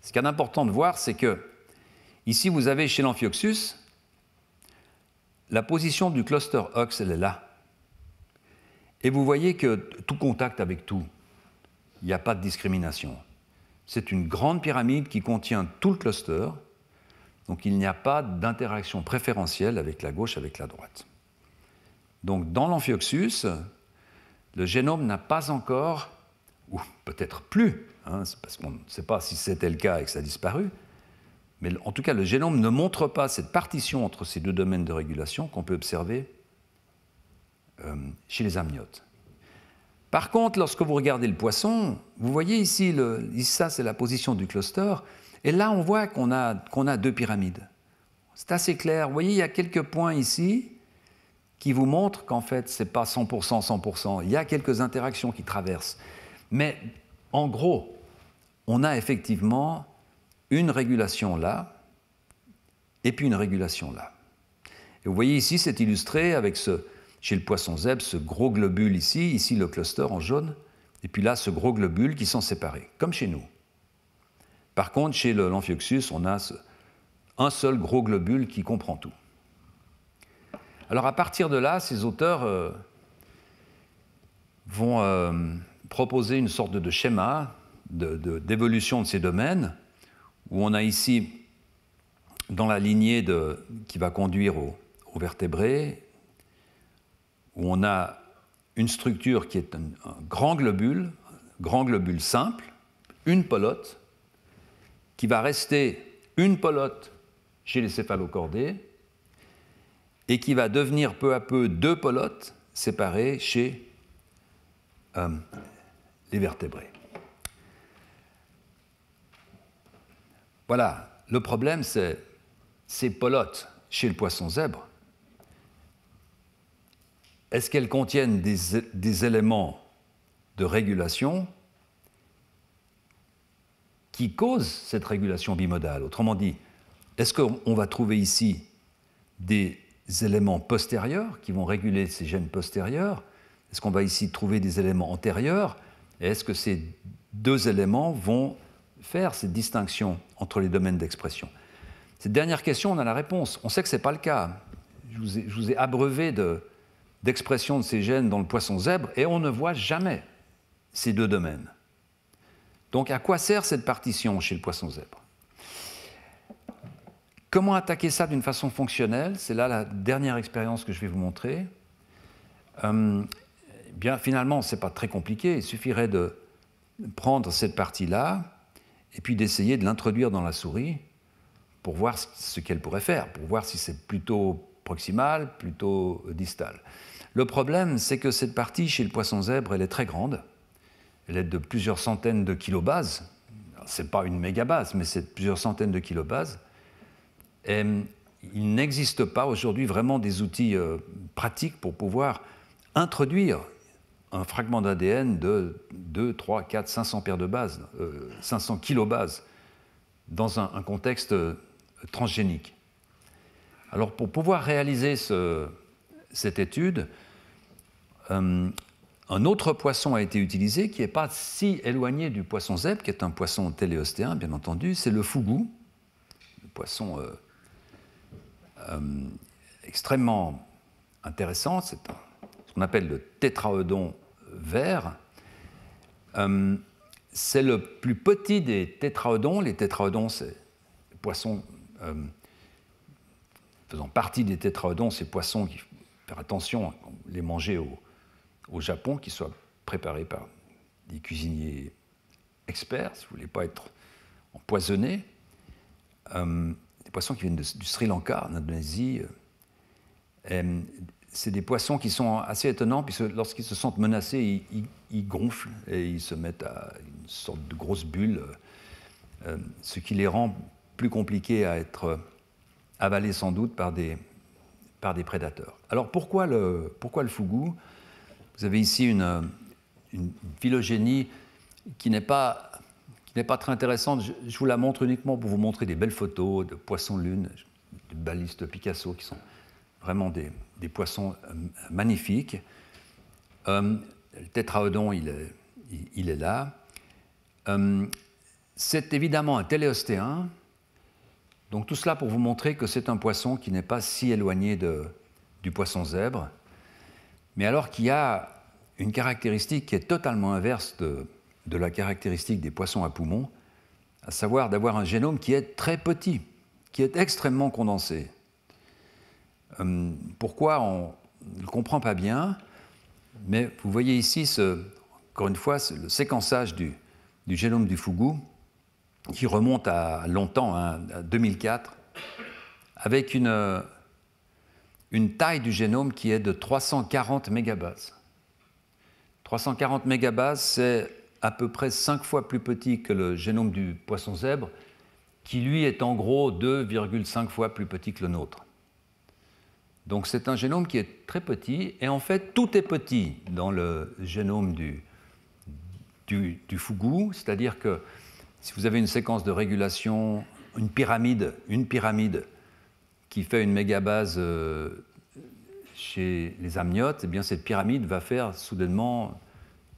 Ce qu'il y a d'important de voir, c'est que ici, vous avez chez l'Amphioxus, la position du cluster OX, elle est là. Et vous voyez que tout contact avec tout, il n'y a pas de discrimination. C'est une grande pyramide qui contient tout le cluster, donc il n'y a pas d'interaction préférentielle avec la gauche, avec la droite. Donc dans l'Amphioxus, le génome n'a pas encore, ou peut-être plus, parce qu'on ne sait pas si c'était le cas et que ça a disparu, Mais en tout cas, le génome ne montre pas cette partition entre ces deux domaines de régulation qu'on peut observer chez les amniotes. Par contre, lorsque vous regardez le poisson, vous voyez ici, ça c'est la position du cluster, et là on voit qu'on a deux pyramides. C'est assez clair. Vous voyez, il y a quelques points ici qui vous montrent qu'en fait, ce n'est pas 100%, 100%. Il y a quelques interactions qui traversent. Mais en gros, on a effectivement une régulation là, et puis une régulation là. Et vous voyez ici, c'est illustré avec chez le poisson zèbre, ce gros globule ici le cluster en jaune, et puis là, ce gros globule qui sont séparés, comme chez nous. Par contre, chez l'Amphioxus, on a un seul gros globule qui comprend tout. Alors à partir de là, ces auteurs vont proposer une sorte de schéma d'évolution de ces domaines, où on a ici, dans la lignée qui va conduire aux vertébrés, où on a une structure qui est un grand globule simple, une polote, qui va rester une polote chez les céphalocordés, et qui va devenir peu à peu deux polotes séparées chez les vertébrés. Voilà, le problème, c'est ces polotes chez le poisson zèbre. Est-ce qu'elles contiennent des éléments de régulation qui causent cette régulation bimodale? Autrement dit, est-ce qu'on va trouver ici des éléments postérieurs qui vont réguler ces gènes postérieurs? Est-ce qu'on va ici trouver des éléments antérieurs? Et est-ce que ces deux éléments vont faire cette distinction entre les domaines d'expression? Cette dernière question, on a la réponse. On sait que ce n'est pas le cas. Je vous ai abreuvé d'expression de ces gènes dans le poisson zèbre et on ne voit jamais ces deux domaines. Donc à quoi sert cette partition chez le poisson zèbre? Comment attaquer ça d'une façon fonctionnelle? C'est là la dernière expérience que je vais vous montrer. Bien, finalement, ce n'est pas très compliqué. Il suffirait de prendre cette partie-là et puis d'essayer de l'introduire dans la souris pour voir ce qu'elle pourrait faire, pour voir si c'est plutôt proximal, plutôt distal. Le problème, c'est que cette partie chez le poisson zèbre, elle est très grande. Elle est de plusieurs centaines de kilobases. Ce n'est pas une mégabase, mais c'est plusieurs centaines de kilobases. Et il n'existe pas aujourd'hui vraiment des outils pratiques pour pouvoir introduire un fragment d'ADN de 2, 3, 4, 500 paires de bases, 500 kilobases, dans un contexte transgénique. Alors, pour pouvoir réaliser cette étude, un autre poisson a été utilisé qui n'est pas si éloigné du poisson zèbre, qui est un poisson téléostéen, bien entendu, c'est le fougou, le poisson extrêmement intéressant, c'est ce qu'on appelle le tétraodon vert. C'est le plus petit des tétraodons. Les tétraodons, c'est les poissons faisant partie des tétraodons, ces poissons qu'il faut faire attention à les manger au Japon, qu'ils soient préparés par des cuisiniers experts, si vous ne voulez pas être empoisonnés. Des poissons qui viennent du Sri Lanka, en Indonésie. C'est des poissons qui sont assez étonnants, puisque lorsqu'ils se sentent menacés, ils gonflent et ils se mettent à une sorte de grosse bulle, ce qui les rend plus compliqués à être avalés sans doute par des prédateurs. Alors pourquoi le fougou? Vous avez ici une phylogénie qui n'est pas très intéressante. Je vous la montre uniquement pour vous montrer des belles photos de poissons-lune, de balistes Picasso, qui sont vraiment des poissons magnifiques. Le tétraodon, il est là. C'est évidemment un téléostéen. Donc tout cela pour vous montrer que c'est un poisson qui n'est pas si éloigné du poisson zèbre, mais alors qu'il y a une caractéristique qui est totalement inverse de la caractéristique des poissons à poumons, à savoir d'avoir un génome qui est très petit, qui est extrêmement condensé. Pourquoi on ne le comprend pas bien, mais vous voyez ici, encore une fois, le séquençage du génome du fougou. qui remonte à longtemps, hein, à 2004, avec une taille du génome qui est de 340 mégabases. 340 mégabases, c'est à peu près 5 fois plus petit que le génome du poisson zèbre, qui lui est en gros 2,5 fois plus petit que le nôtre. Donc c'est un génome qui est très petit, et en fait tout est petit dans le génome du fougou, c'est-à-dire que si vous avez une séquence de régulation, une pyramide qui fait une mégabase chez les amniotes, eh bien cette pyramide va faire soudainement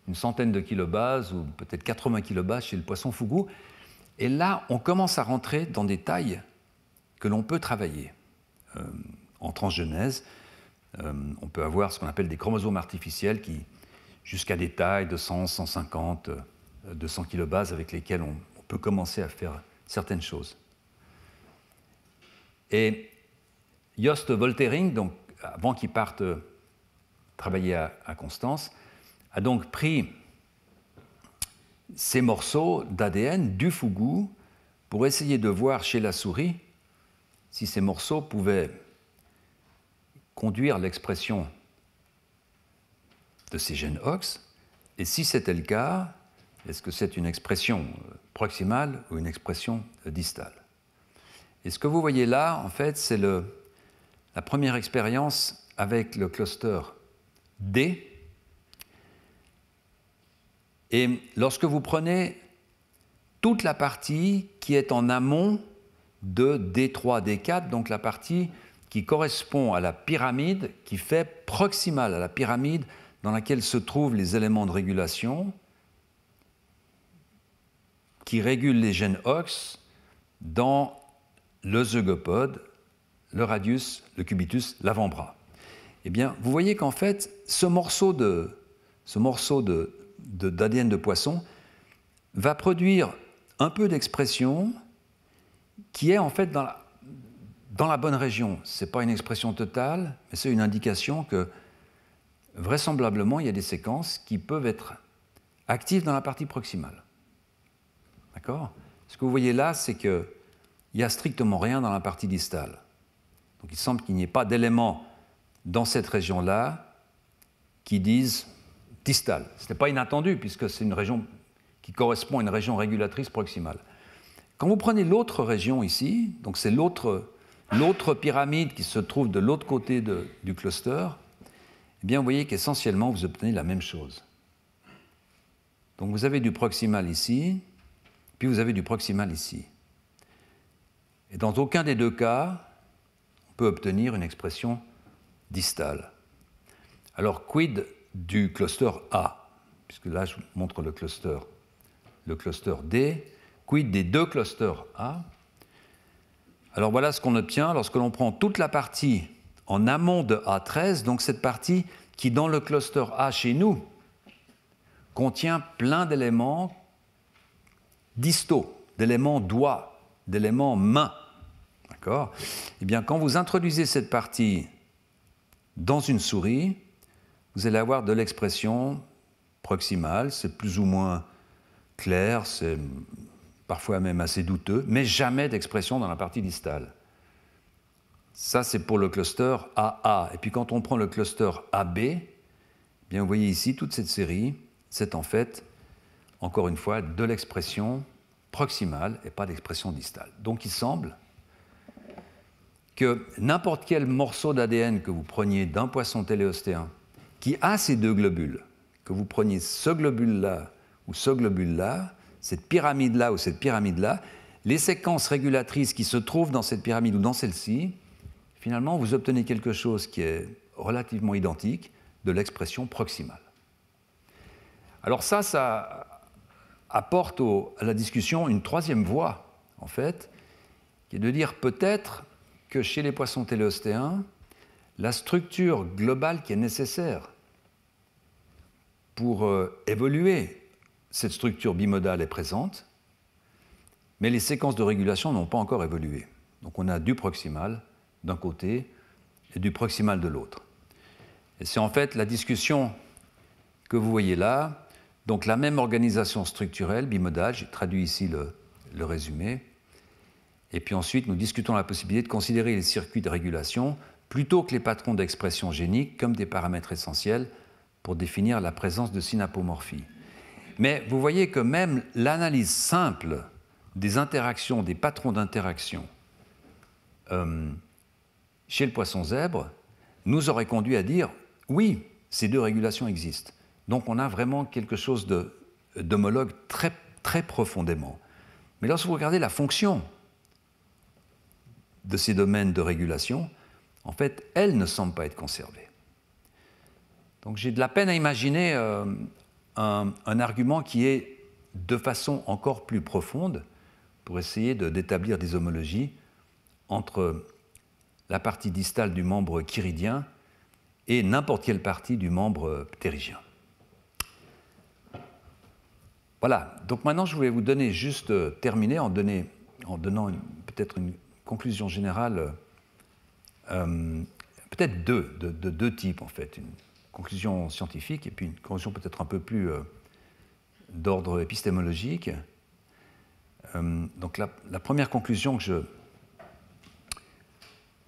une centaine de kilobases ou peut-être 80 kilobases chez le poisson fougou. Et là, on commence à rentrer dans des tailles que l'on peut travailler. En transgenèse, on peut avoir ce qu'on appelle des chromosomes artificiels qui, jusqu'à des tailles de 100, 150, 200 kilobases avec lesquelles on peut commencer à faire certaines choses. Et Jost Woltering, donc, avant qu'il parte travailler à Constance, a donc pris ces morceaux d'ADN du fougou pour essayer de voir chez la souris si ces morceaux pouvaient conduire l'expression de ces gènes OX, et si c'était le cas, est-ce que c'est une expression proximale ou une expression distale? Et ce que vous voyez là, en fait, c'est la première expérience avec le cluster D. Et lorsque vous prenez toute la partie qui est en amont de D3, D4, donc la partie qui correspond à la pyramide, qui fait proximale à la pyramide dans laquelle se trouvent les éléments de régulation, qui régulent les gènes OX dans le zygopode, le radius, le cubitus, l'avant-bras. Eh bien, vous voyez qu'en fait, ce morceau d'ADN de poisson va produire un peu d'expression qui est en fait dans la bonne région. Ce n'est pas une expression totale, mais c'est une indication que vraisemblablement, il y a des séquences qui peuvent être actives dans la partie proximale. D'accord? Ce que vous voyez là, c'est qu'il n'y a strictement rien dans la partie distale. Donc il semble qu'il n'y ait pas d'éléments dans cette région-là qui disent distale. Ce n'est pas inattendu, puisque c'est une région qui correspond à une région régulatrice proximale. Quand vous prenez l'autre région ici, donc c'est l'autre pyramide qui se trouve de l'autre côté du cluster, eh bien vous voyez qu'essentiellement vous obtenez la même chose. Donc vous avez du proximal ici, puis vous avez du proximal ici. Et dans aucun des deux cas, on peut obtenir une expression distale. Alors quid du cluster A, puisque là je vous montre le cluster D, quid des deux clusters A? Alors voilà ce qu'on obtient lorsque l'on prend toute la partie en amont de A13, donc cette partie qui dans le cluster A chez nous contient plein d'éléments distaux, d'éléments doigts, d'éléments mains. D'accord? Eh bien, quand vous introduisez cette partie dans une souris, vous allez avoir de l'expression proximale, c'est plus ou moins clair, c'est parfois même assez douteux, mais jamais d'expression dans la partie distale. Ça, c'est pour le cluster AA. Et puis quand on prend le cluster AB, eh bien, vous voyez ici, toute cette série, c'est en fait, encore une fois, de l'expression proximale et pas d'expression distale. Donc il semble que n'importe quel morceau d'ADN que vous preniez d'un poisson téléostéen qui a ces deux globules, que vous preniez ce globule-là ou ce globule-là, cette pyramide-là ou cette pyramide-là, les séquences régulatrices qui se trouvent dans cette pyramide ou dans celle-ci, finalement, vous obtenez quelque chose qui est relativement identique de l'expression proximale. Alors ça apporte à la discussion une troisième voie, en fait, qui est de dire peut-être que chez les poissons téléostéens, la structure globale qui est nécessaire pour évoluer cette structure bimodale est présente, mais les séquences de régulation n'ont pas encore évolué. Donc on a du proximal d'un côté et du proximal de l'autre. Et c'est en fait la discussion que vous voyez là, donc la même organisation structurelle bimodale, j'ai traduit ici le résumé. Et puis ensuite, nous discutons la possibilité de considérer les circuits de régulation plutôt que les patrons d'expression génique comme des paramètres essentiels pour définir la présence de synapomorphie. Mais vous voyez que même l'analyse simple des interactions, des patrons d'interaction chez le poisson zèbre nous aurait conduit à dire oui, ces deux régulations existent. Donc on a vraiment quelque chose d'homologue très, très profondément. Mais lorsque vous regardez la fonction de ces domaines de régulation, en fait, elles ne semblent pas être conservées. Donc j'ai de la peine à imaginer un argument qui est de façon encore plus profonde pour essayer d'établir des homologies entre la partie distale du membre chiridien et n'importe quelle partie du membre ptérygien. Voilà, donc maintenant je voulais vous donner juste terminer en donnant peut-être une conclusion générale, peut-être de deux types en fait, une conclusion scientifique et puis une conclusion peut-être un peu plus d'ordre épistémologique. Donc la première conclusion que je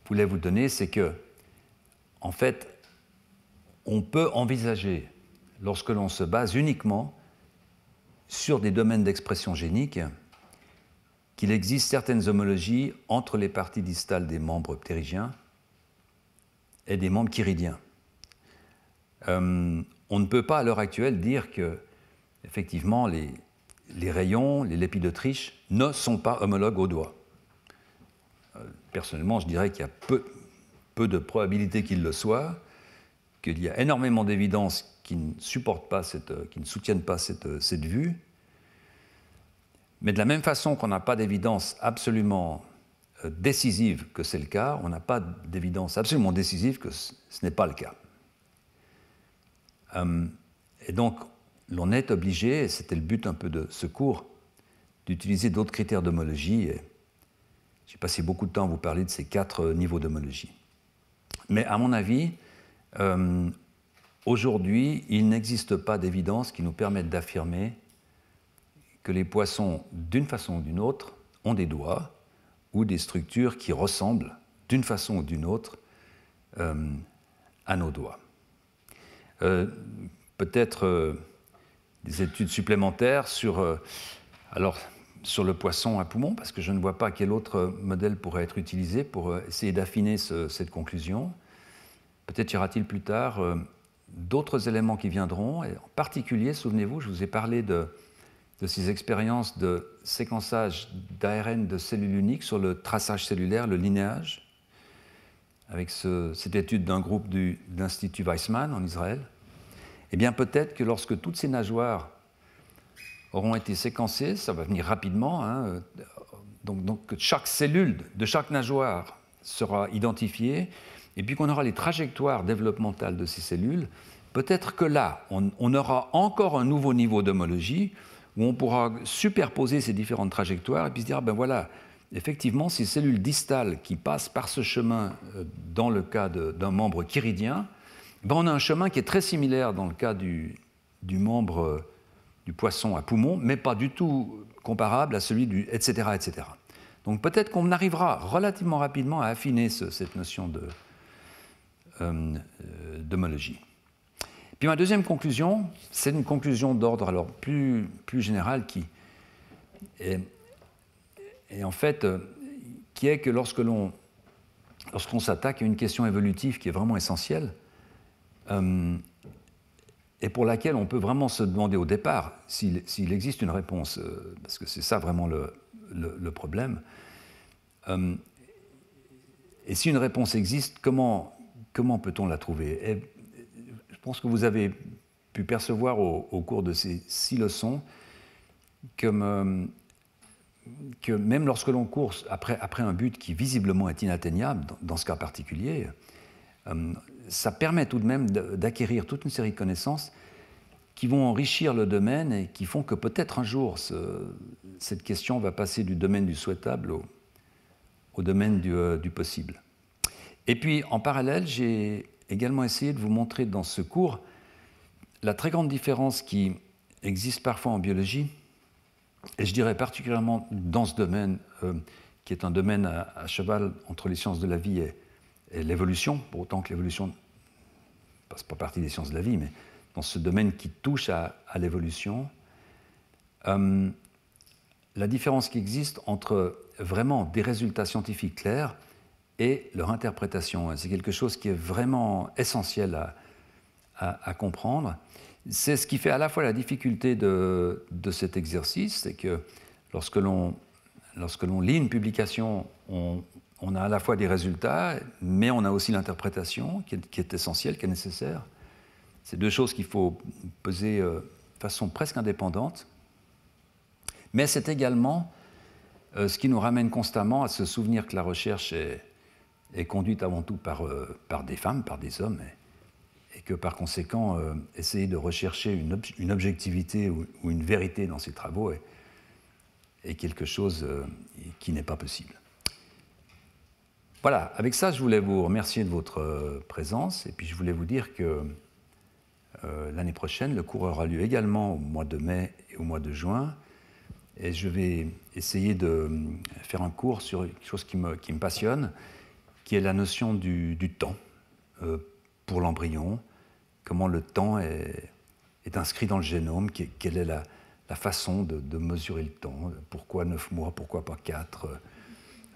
voulais vous donner, c'est que en fait, on peut envisager, lorsque l'on se base uniquement sur des domaines d'expression génique, qu'il existe certaines homologies entre les parties distales des membres ptérygiens et des membres chiridiens. On ne peut pas à l'heure actuelle dire que, effectivement, les rayons, les lépidotriches ne sont pas homologues au doigt. Personnellement, je dirais qu'il y a peu de probabilité qu'ils le soient, qu'il y a énormément d'évidences qui ne soutiennent pas cette vue. Mais de la même façon qu'on n'a pas d'évidence absolument décisive que c'est le cas, on n'a pas d'évidence absolument décisive que ce n'est pas le cas. Et donc, l'on est obligé, et c'était le but un peu de ce cours, d'utiliser d'autres critères d'homologie. J'ai passé beaucoup de temps à vous parler de ces 4 niveaux d'homologie. Mais à mon avis, aujourd'hui, il n'existe pas d'évidence qui nous permette d'affirmer que les poissons, d'une façon ou d'une autre, ont des doigts ou des structures qui ressemblent, d'une façon ou d'une autre, à nos doigts. Peut-être des études supplémentaires sur le poisson à poumon, parce que je ne vois pas quel autre modèle pourrait être utilisé pour essayer d'affiner cette conclusion. Peut-être y aura-t-il plus tard d'autres éléments qui viendront. Et en particulier, souvenez-vous, je vous ai parlé de ces expériences de séquençage d'ARN de cellules uniques sur le traçage cellulaire, le linéage, avec cette étude d'un groupe de l'Institut Weizmann en Israël. Eh bien, peut-être que lorsque toutes ces nageoires auront été séquencées, ça va venir rapidement, hein, donc chaque cellule de chaque nageoire sera identifiée, et puis qu'on aura les trajectoires développementales de ces cellules, peut-être que là, on aura encore un nouveau niveau d'homologie où on pourra superposer ces différentes trajectoires et puis se dire, ben voilà, effectivement, ces cellules distales qui passent par ce chemin dans le cas d'un membre chiridien, ben on a un chemin qui est très similaire dans le cas du membre du poisson à poumon, mais pas du tout comparable à celui du etc., etc. Donc peut-être qu'on arrivera relativement rapidement à affiner cette notion d'homologie. Puis ma deuxième conclusion, c'est une conclusion d'ordre alors plus général qui est en fait qui est que lorsqu'on s'attaque à une question évolutive qui est vraiment essentielle et pour laquelle on peut vraiment se demander au départ s'il existe une réponse, parce que c'est ça vraiment le problème. Et si une réponse existe, comment peut-on la trouver? Et je pense que vous avez pu percevoir au cours de ces 6 leçons que même lorsque l'on court après un but qui visiblement est inatteignable, dans ce cas particulier, ça permet tout de même d'acquérir toute une série de connaissances qui vont enrichir le domaine et qui font que peut-être un jour, cette question va passer du domaine du souhaitable au domaine du possible. Et puis, en parallèle, j'ai également essayé de vous montrer dans ce cours la très grande différence qui existe parfois en biologie Et je dirais particulièrement dans ce domaine, qui est un domaine à cheval entre les sciences de la vie et l'évolution, pour autant que l'évolution ne passe pas partie des sciences de la vie, mais dans ce domaine qui touche à l'évolution, la différence qui existe entre vraiment des résultats scientifiques clairs et leur interprétation. C'est quelque chose qui est vraiment essentiel à comprendre. C'est ce qui fait à la fois la difficulté de cet exercice, c'est que lorsque l'on lit une publication, on a à la fois des résultats, mais on a aussi l'interprétation qui est essentielle, qui est nécessaire. C'est deux choses qu'il faut peser de façon presque indépendante. Mais c'est également ce qui nous ramène constamment à se souvenir que la recherche est conduite avant tout par des femmes, par des hommes, et que par conséquent, essayer de rechercher une objectivité ou une vérité dans ces travaux est quelque chose qui n'est pas possible. Voilà, avec ça, je voulais vous remercier de votre présence, et puis je voulais vous dire que l'année prochaine, le cours aura lieu également au mois de mai et au mois de juin, et je vais essayer de faire un cours sur quelque chose qui me passionne, qui est la notion du temps pour l'embryon, comment le temps est inscrit dans le génome, quelle est la façon de mesurer le temps, pourquoi 9 mois, pourquoi pas 4,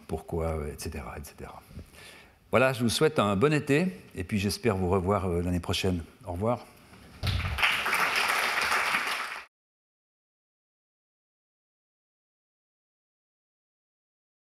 pourquoi, etc., etc. Voilà, je vous souhaite un bon été, et puis j'espère vous revoir l'année prochaine. Au revoir.